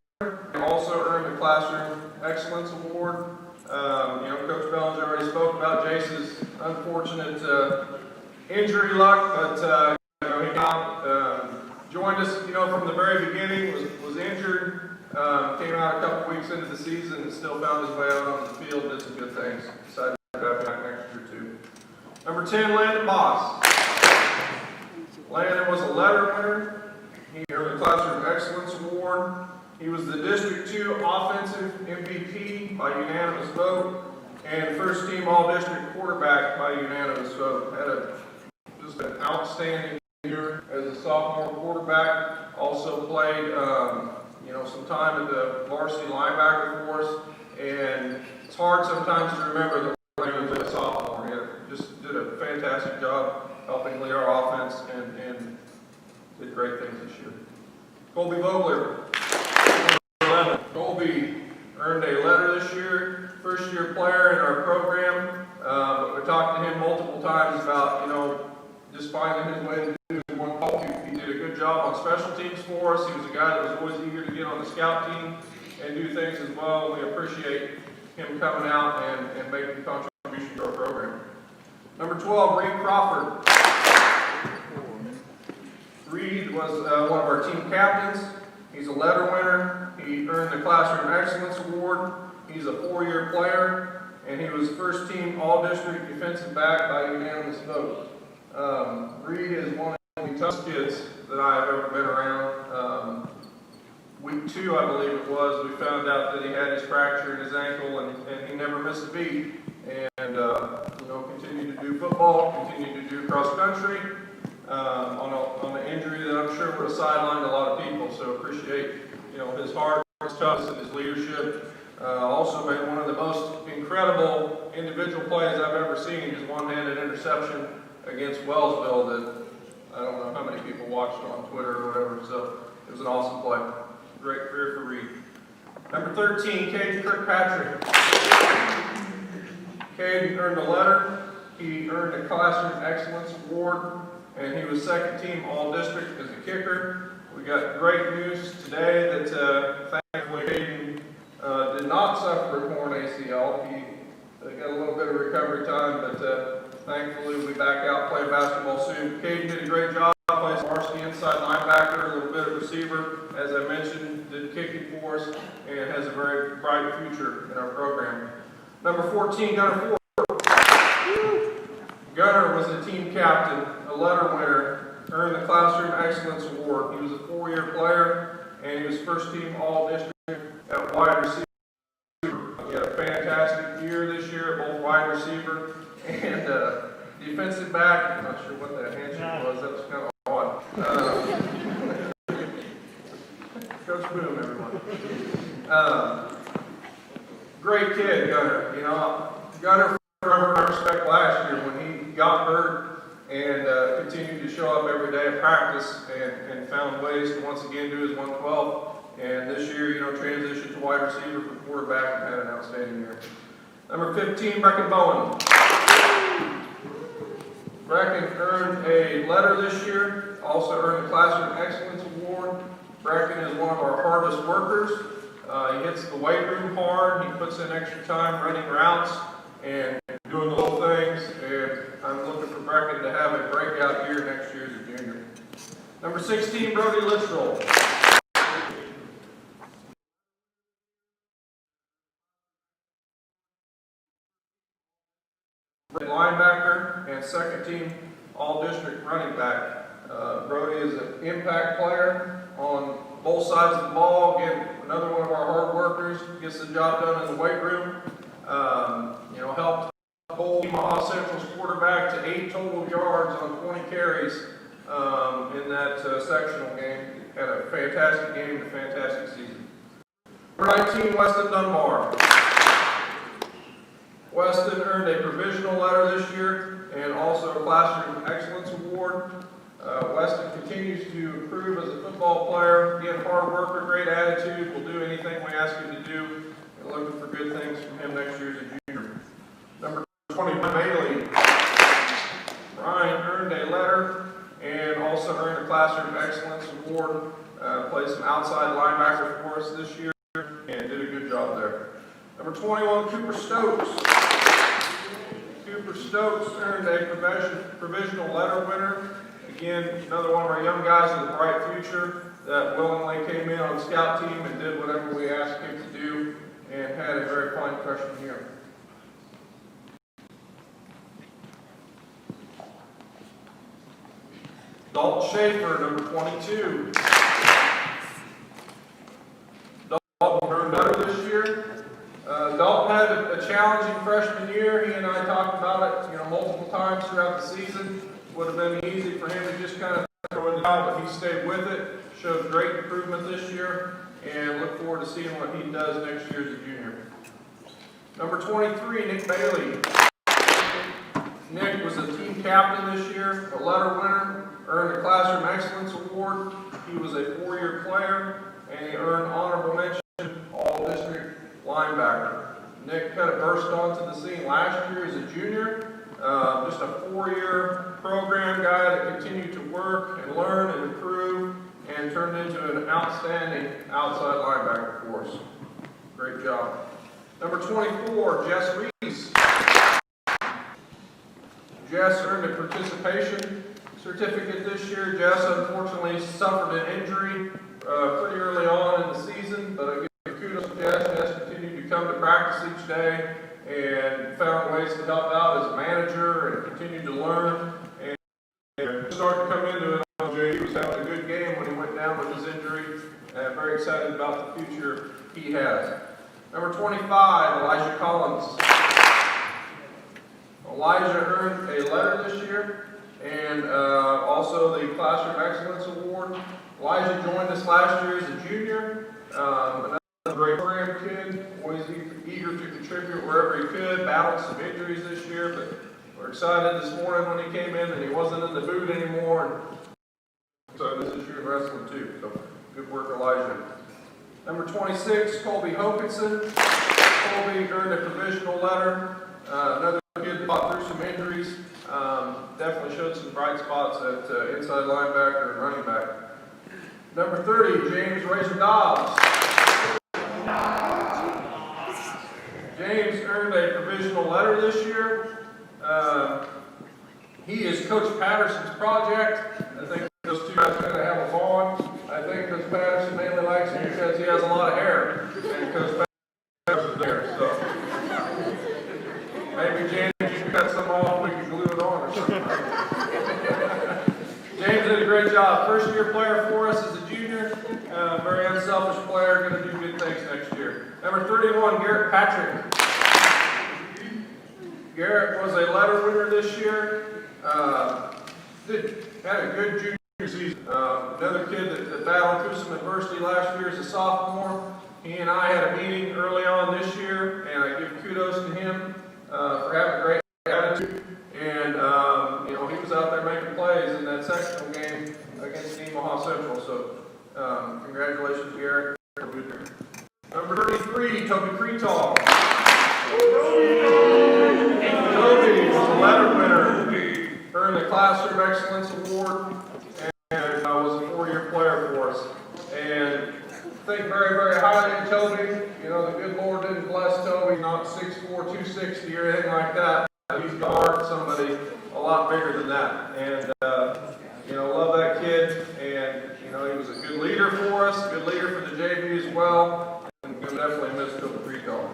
and also earned the Classroom Excellence Award. Coach Bellinger already spoke about Jace's unfortunate injury luck, but he joined us, from the very beginning, was injured, came out a couple weeks into the season and still found his way out on the field, did some good things. Excited to have him back next year too. Number 10, Landon Boss. Landon was a letter winner. He earned the Classroom Excellence Award. He was the District 2 Offensive MVP by unanimous vote and first team All-District quarterback by unanimous vote. Had just an outstanding year as a sophomore quarterback. Also played, some time at the varsity linebacker for us. And it's hard sometimes to remember that Landon was a sophomore. He just did a fantastic job helping lead our offense and did great things this year. Colby Vogler. Colby earned a letter this year, first year player in our program, but we talked to him multiple times about, just finding his way to do one call. He did a good job on special teams for us. He was a guy that was always eager to get on the scout team and do things as well. We appreciate him coming out and making a contribution to our program. Number 12, Reed Crawford. Reed was one of our team captains. He's a letter winner. He earned the Classroom Excellence Award. He's a 4-year player, and he was first team All-District defensive back by unanimous vote. Reed is one of the toughest kids that I have ever been around. Week 2, I believe it was, we found out that he had his fracture in his ankle, and he never missed a beat. And continued to do football, continued to do cross country. On an injury that I'm sure would have sidelined a lot of people, so appreciate his heart, his toughness, and his leadership. Also made one of the most incredible individual plays I've ever seen, his one-handed interception against Wellsville that I don't know how many people watched on Twitter or whatever, so it was an awesome play. Great career for Reed. Number 13, Cade Kirkpatrick. Cade earned a letter. He earned a Classroom Excellence Award, and he was second team All-District as a kicker. We got great news today that thankfully Caden did not suffer a torn ACL. He got a little bit of recovery time, but thankfully we'll be back out playing basketball soon. Caden did a great job, plays varsity inside linebacker, a little bit of receiver. As I mentioned, did kicking for us and has a very bright future in our program. Number 14, Gunner Ford. Gunner was the team captain, a letter winner, earned the Classroom Excellence Award. He was a 4-year player, and he was first team All-District at wide receiver. He had a fantastic year this year at both wide receiver and defensive back. I'm not sure what that handshake was. That was kind of odd. Coach Boom, everyone. Great kid, Gunner. Gunner, I respect last year when he got hurt and continued to show up every day at practice and found ways to once again do his 112. And this year, transitioned to wide receiver from quarterback and had an outstanding year. Number 15, Brecken Bowen. Brecken earned a letter this year, also earned the Classroom Excellence Award. Brecken is one of our hardest workers. He hits the weight room hard. He puts in extra time running routes and doing the little things. And I'm looking for Brecken to have a breakout year next year as a junior. Number 16, Brody Littrell. Linebacker and second team All-District running back. Brody is an impact player on both sides of the ball. Again, another one of our hard workers, gets the job done in the weight room. Helped hold Omaha Central's quarterback to 8 total yards on 20 carries in that sectional game. Had a fantastic game and a fantastic season. Number 19, Weston Dunbar. Weston earned a provisional letter this year and also a Classroom Excellence Award. Weston continues to improve as a football player. Again, hard worker, great attitude, will do anything we ask him to do. We're looking for good things from him next year as a junior. Number 20, Award. Played some outside linebacker for us this year and did a good job there. Number 21, Cooper Stokes. Cooper Stokes earned a provisional letter winner. Again, another one of our young guys with a bright future that willingly came in on the scout team and did whatever we asked him to do and had a very fine freshman year. Dalton Schaefer, number 22. Dalton earned better this year. Dalton had a challenging freshman year. He and I talked about it, multiple times throughout the season. Would have been easy for him to just kind of throw it down, but he stayed with it. Showed great improvement this year, and look forward to seeing what he does next year as a junior. Number 23, Nick Bailey. Nick was a team captain this year, a letter winner, earned a Classroom Excellence Award. He was a 4-year player, and he earned honorable mention All-District Linebacker. Nick kind of burst onto the scene last year as a junior. Just a 4-year program guy that continued to work and learn and improve and turned into an outstanding outside linebacker for us. Great job. Number 24, Jess Reese. Jess earned a participation certificate this year. Jess unfortunately suffered an injury pretty early on in the season, but I give kudos to Jess. Jess continued to come to practice each day and found ways to help out as a manager and continued to learn. And started to come into it. He was having a good game when he went down with his injury. And very excited about the future he has. Number 25, Elijah Collins. Elijah earned a letter this year and also the Classroom Excellence Award. Elijah joined us last year as a junior. Another great program kid, always eager to contribute wherever he could, battled some injuries this year, but we're excited this morning when he came in and he wasn't in the boot anymore. So this is your wrestling too. So good work, Elijah. Number 26, Colby Hokinson. Colby earned a provisional letter. Another kid fought through some injuries. Definitely showed some bright spots at inside linebacker and running back. Number 30, James Razor Dobbs. James earned a provisional letter this year. He is Coach Patterson's project. I think those two guys are going to have a bond. I think Coach Patterson mainly likes him because he has a lot of hair. And Coach Patterson is there. So maybe James, you can cut some off, we can glue it on or something. James did a great job. First year player for us as a junior. Very unselfish player, going to do good things next year. Number 31, Garrett Patrick. Garrett was a letter winner this year. Had a good junior season. Another kid that battled through some adversity last year as a sophomore. He and I had a meeting early on this year, and I give kudos to him for having a great attitude. And he was out there making plays in that sectional game against Nemaha Central. So congratulations, Garrett. Number 33, Toby Creetaw. Toby was a letter winner, earned the Classroom Excellence Award, and was a 4-year player for us. And think very, very highly of Toby. The good Lord didn't bless Toby, not 6'4", 260 or anything like that. He's guarded somebody a lot bigger than that. And, love that kid. And, he was a good leader for us, a good leader for the JV as well. And we're going to definitely miss Toby Creetaw.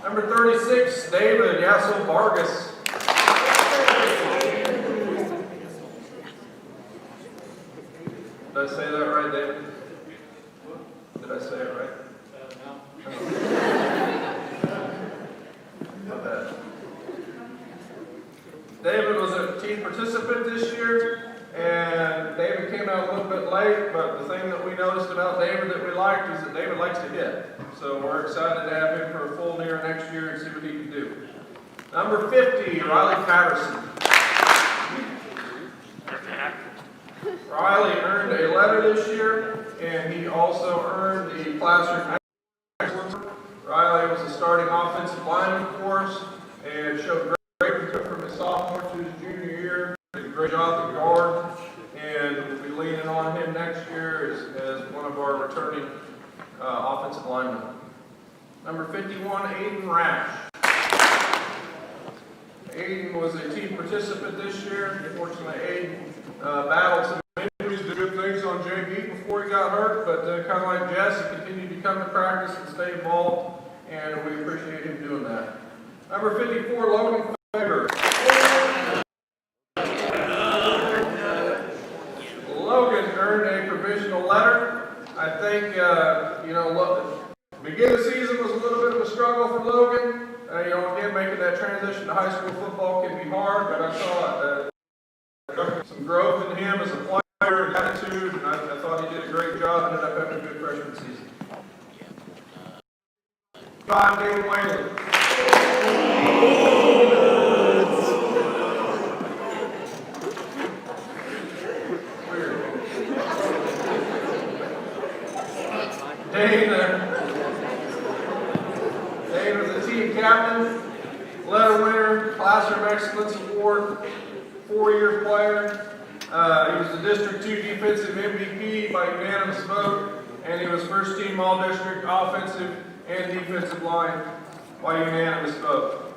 Number 36, David Yasso Vargas. Did I say that right, David? Did I say it right? Not bad. David was a team participant this year, and David came out a little bit late, but the thing that we noticed about David that we liked is that David likes to hit. So we're excited to have him for a full year next year and see what he can do. Number 50, Riley Patterson. Riley earned a letter this year, and he also earned the Classroom Excellence. Riley was a starting offensive lineman for us and showed great improvement from his sophomore to his junior year. Did a great job at guard, and we'll be leaning on him next year years as one of our returning offensive linemen. Number 51, Aiden Rash. Aiden was a team participant this year. Unfortunately, Aiden battled some injuries, did good things on JV before he got hurt, but kind of like Jess, he continued to come to practice and stay involved, and we appreciate him doing that. Number 54, Logan Faber. Logan earned a provisional letter. I think, beginning of the season was a little bit of a struggle for Logan. Again, making that transition to high school football can be hard, but I saw some growth in him as a player and attitude, and I thought he did a great job and ended up having a good freshman season. 5, David Whalen. Dane was a team captain, letter winner, Classroom Excellence Award, 4-year player. He was the District 2 Defensive MVP by unanimous vote, and he was first team All-District Offensive and Defensive Line by unanimous vote.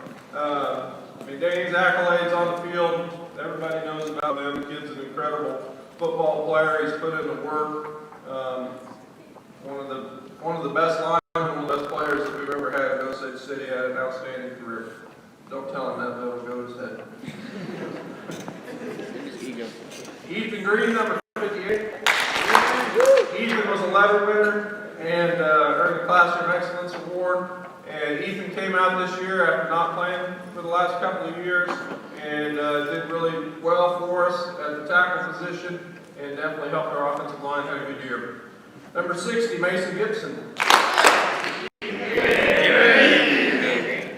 Dane's accolades on the field, everybody knows about him. The kid's an incredible football player. He's put in the work. One of the best linemen, one of the best players that we've ever had in Osage City. Had an outstanding career. Don't tell him that, that'll go to his head. Ethan Green, number 58. Ethan was a letter winner and earned the Classroom Excellence Award. And Ethan came out this year after not playing for the last couple of years and did really well for us at the tackle position and definitely helped our offensive line have a good year. Number 60, Mason Gibson.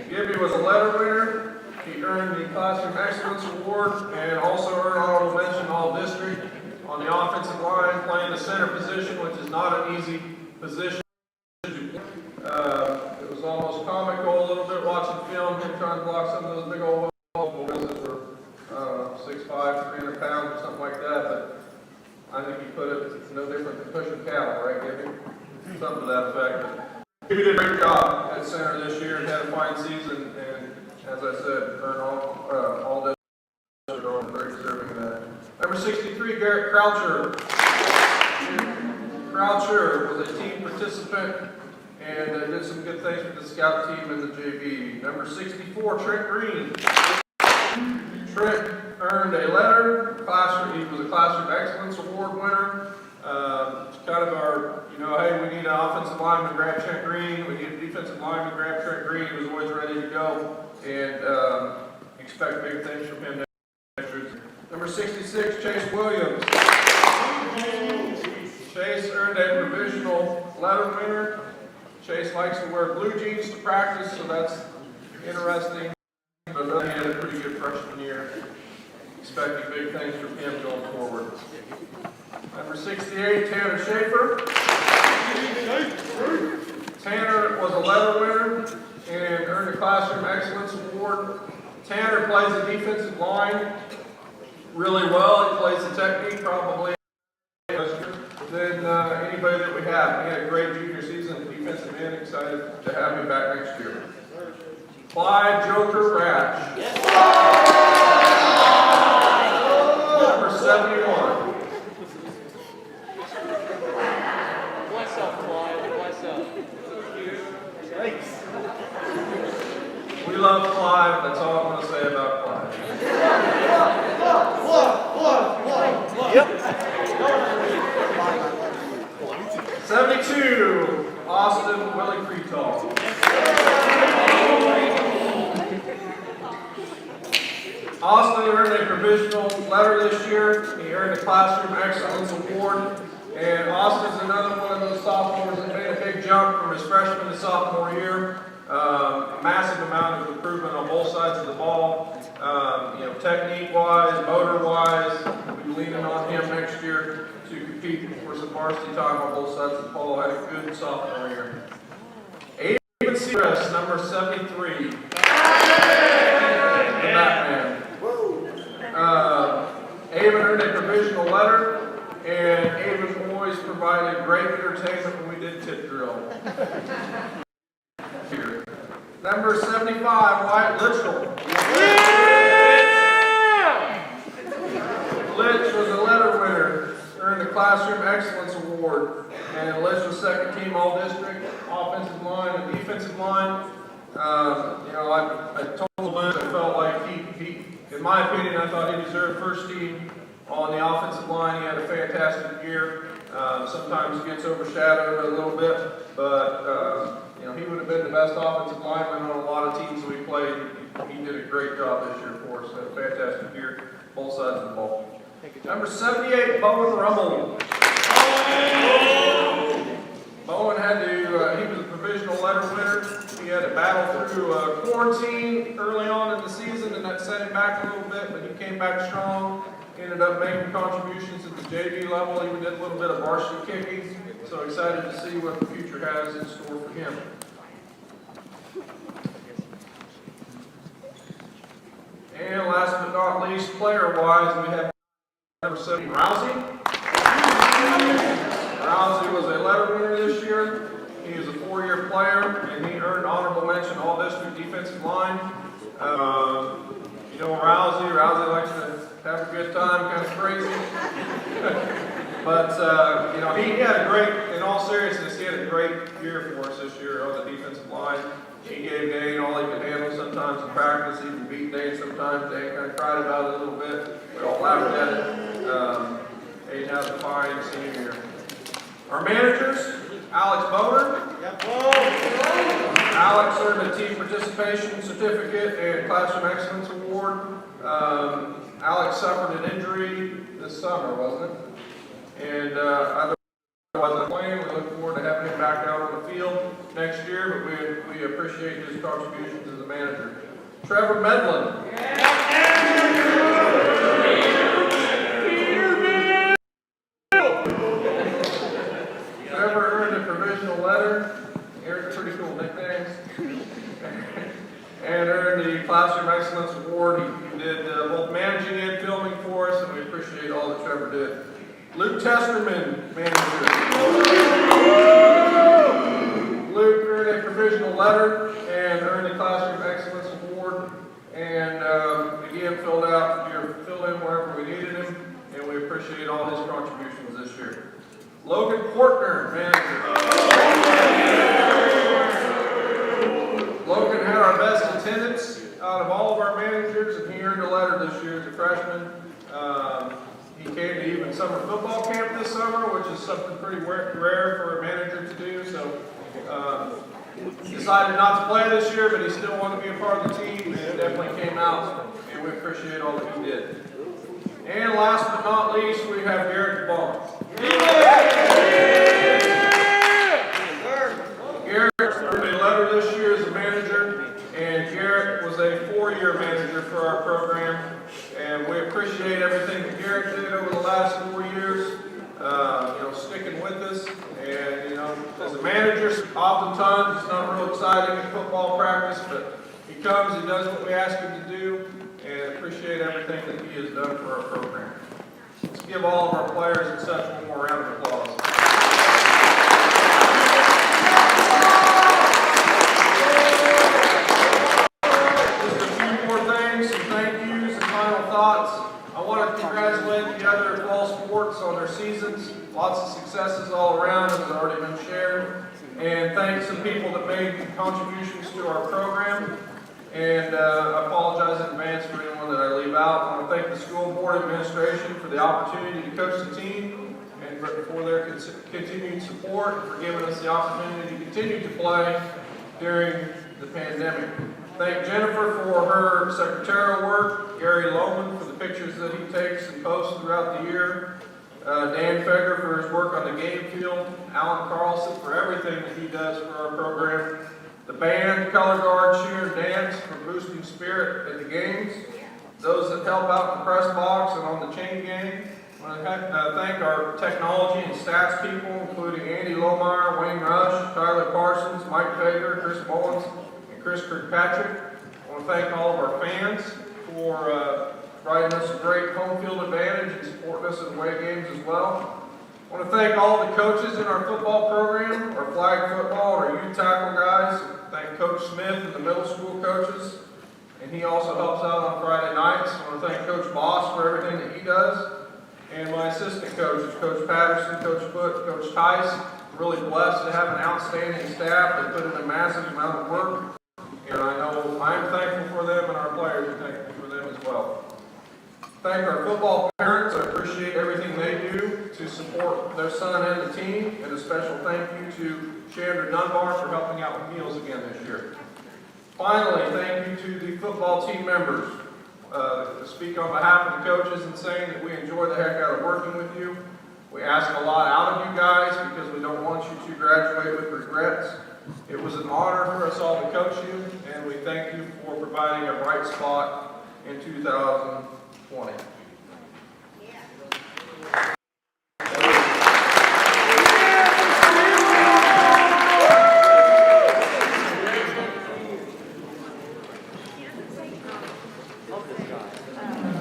Gibby was a letter winner. He earned the Classroom Excellence Award and also earned honorable mention All-District on the offensive line, playing the center position, which is not an easy position. It was almost comical a little bit watching film, him trying to block some of those big old balls that were 6'5", 300 pounds or something like that. But I think he put it no different than pushing cattle, right, Gibby? Something to that effect. Gibby did a great job at center this year and had a fine season, and as I said, earned all this. Very deserving of that. Number 63, Garrett Croucher. Croucher was a team participant and did some good things with the scout team and the JV. Number 64, Trent Green. Trent earned a letter. He was a Classroom Excellence Award winner. It's kind of our, hey, we need an offensive lineman, grab Trent Green. We need a defensive lineman, grab Trent Green. He was always ready to go, and expect big things from him next year. Number 66, Chase Williams. Chase earned a provisional letter winner. Chase likes to wear blue jeans to practice, so that's interesting. But really had a pretty good freshman year. Expecting big things from him going forward. Number 68, Tanner Schaefer. Tanner was a letter winner and earned a Classroom Excellence Award. Tanner plays the defensive line really well. He plays the technique probably than anybody that we have. He had a great junior season at defensive end. Excited to have him back next year. Clyde Joker Rash. Number 71. What's up, Clyde? What's up? Thanks. We love Clyde. That's all I'm going to say about Clyde. Yep. 72, Austin Willie Creetall. Austin earned a provisional letter this year. He earned a Classroom Excellence Award. And Austin's another one of those sophomores that made a big jump from his freshman to sophomore year. A massive amount of improvement on both sides of the ball. Technique-wise, motor-wise. We'll be leaning on him next year to compete for some varsity time on both sides of the ball. Had a good sophomore year. Aiden Seacrest, number 73. The Batman. Avon earned a provisional letter, and Avon always provided great entertainment when we did tip drill. Here. Number 75, Wyatt Litchell. Litch was a letter winner, earned the Classroom Excellence Award, and Litch was second team all-district, offensive line and defensive line. I told Litch I felt like he, in my opinion, I thought he deserved first team on the offensive line. He had a fantastic year. Sometimes gets overshadowed a little bit, but he would have been the best offensive lineman on a lot of teams we played. He did a great job this year for us. Had a fantastic year, both sides of the ball. Number 78, Bowen Rummel. Bowen had to, he was a provisional letter winner. He had to battle through quarantine early on in the season, and that set him back a little bit, but he came back strong. Ended up making contributions at the JV level. He did a little bit of varsity kicking, so excited to see what the future has in store for him. And last but not least, player-wise, we have number 7, Rousey. Rousey was a letter winner this year. He is a 4-year player, and he earned honorable mention all-district defensive line. Rousey likes to have a good time, kind of crazy. But, he had a great, in all seriousness, he had a great year for us this year on the defensive line. He gave Dane all he could handle sometimes in practice, even beat Dane sometimes. Dane kind of cried about it a little bit. We all laughed at it. Dane has a fine senior year. Our managers, Alex Boner. Alex earned a team participation certificate and Classroom Excellence Award. Alex suffered an injury this summer, wasn't it? And I wasn't playing. We look forward to having him back out on the field next year, but we appreciate his contributions as a manager. Trevor Medlin. Trevor earned a provisional letter. Here's pretty cool nicknames. And earned the Classroom Excellence Award. He did both managing and filming for us, and we appreciate all that Trevor did. Luke Testerman, manager. Luke earned a provisional letter and earned the Classroom Excellence Award. And again, filled in wherever we needed him, and we appreciate all his contributions this year. Logan Portner, manager. Logan had our best attendance out of all of our managers, and he earned a letter this year as a freshman. He came to even summer football camp this summer, which is something pretty rare for a manager to do. So decided not to play this year, but he still wanted to be a part of the team, and definitely came out, and we appreciate all that he did. And last but not least, we have Garrett Bonds. Garrett earned a letter this year as a manager, and Garrett was a 4-year manager for our program, and we appreciate everything that Garrett did over the last 4 years, sticking with us. And, as a manager, oftentimes it's not real exciting in football practice, but he comes, he does what we ask him to do, and appreciate everything that he has done for our program. Let's give all of our players and such one more round of applause. I want to congratulate the other fall sports on their seasons. Lots of successes all around, as has already been shared. And thank some people that made contributions to our program. And I apologize in advance for anyone that I leave out. I want to thank the school board administration for the opportunity to coach the team and for their continued support, and for giving us the opportunity to continue to play during the pandemic. Thank Jennifer for her secretarial work, Gary Lohman for the pictures that he takes and posts throughout the year, Dan Feger for his work on the game field, Alan Carlson for everything that he does for our program, the band, color guard, cheer, and dance for boosting spirit at the games, those that help out in the press box and on the chain gang. I want to thank our technology and stats people, including Andy Lohmeyer, Wayne Rush, Tyler Parsons, Mike Fager, Chris Mullins, Chris Kirkpatrick. I want to thank all of our fans for providing us a great home field advantage and supporting us in away games as well. I want to thank all the coaches in our football program, our flag football, our youth tackle guys. Thank Coach Smith and the middle school coaches. And he also helps out on Friday nights. I want to thank Coach Boss for everything that he does. And my assistant coaches, Coach Patterson, Coach Foote, Coach Tice. I'm really blessed to have an outstanding staff that put in a massive amount of work. And I know I'm thankful for them, and our players are thankful for them as well. Thank our football parents. I appreciate everything they do to support their son and the team. And a special thank you to Chandra Dunbar for helping out with meals again this year. Finally, thank you to the football team members. To speak on behalf of the coaches and saying that we enjoy the heck out of working with you. We ask a lot out of you guys because we don't want you to graduate with regrets. It was an honor for us all to coach you, and we thank you for providing a bright spot in 2020.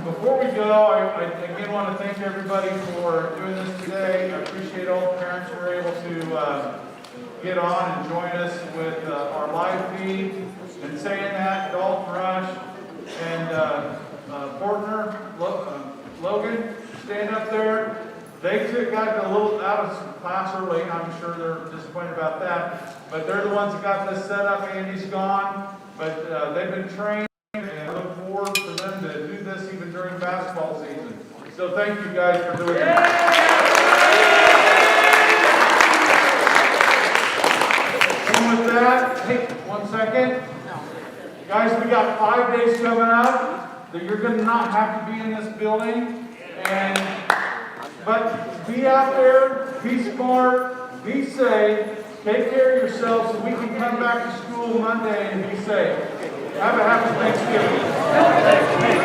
Before we go, I again want to thank everybody for doing this today. I appreciate all the parents who were able to get on and join us with our live feed. And saying that, Dalton Rush and Portner, Logan, stand up there. They got a little out of class early. I'm sure they're disappointed about that. But they're the ones that got this set up. Andy's gone. But they've been trained, and I look forward for them to do this even during basketball season. So thank you guys for doing it. And with that, hey, 1 second. Guys, we got 5 days coming up that you're going to not have to be in this building. But be out there, be smart, be safe, take care of yourself so we can come back to school Monday and be safe. Have a happy Thanksgiving.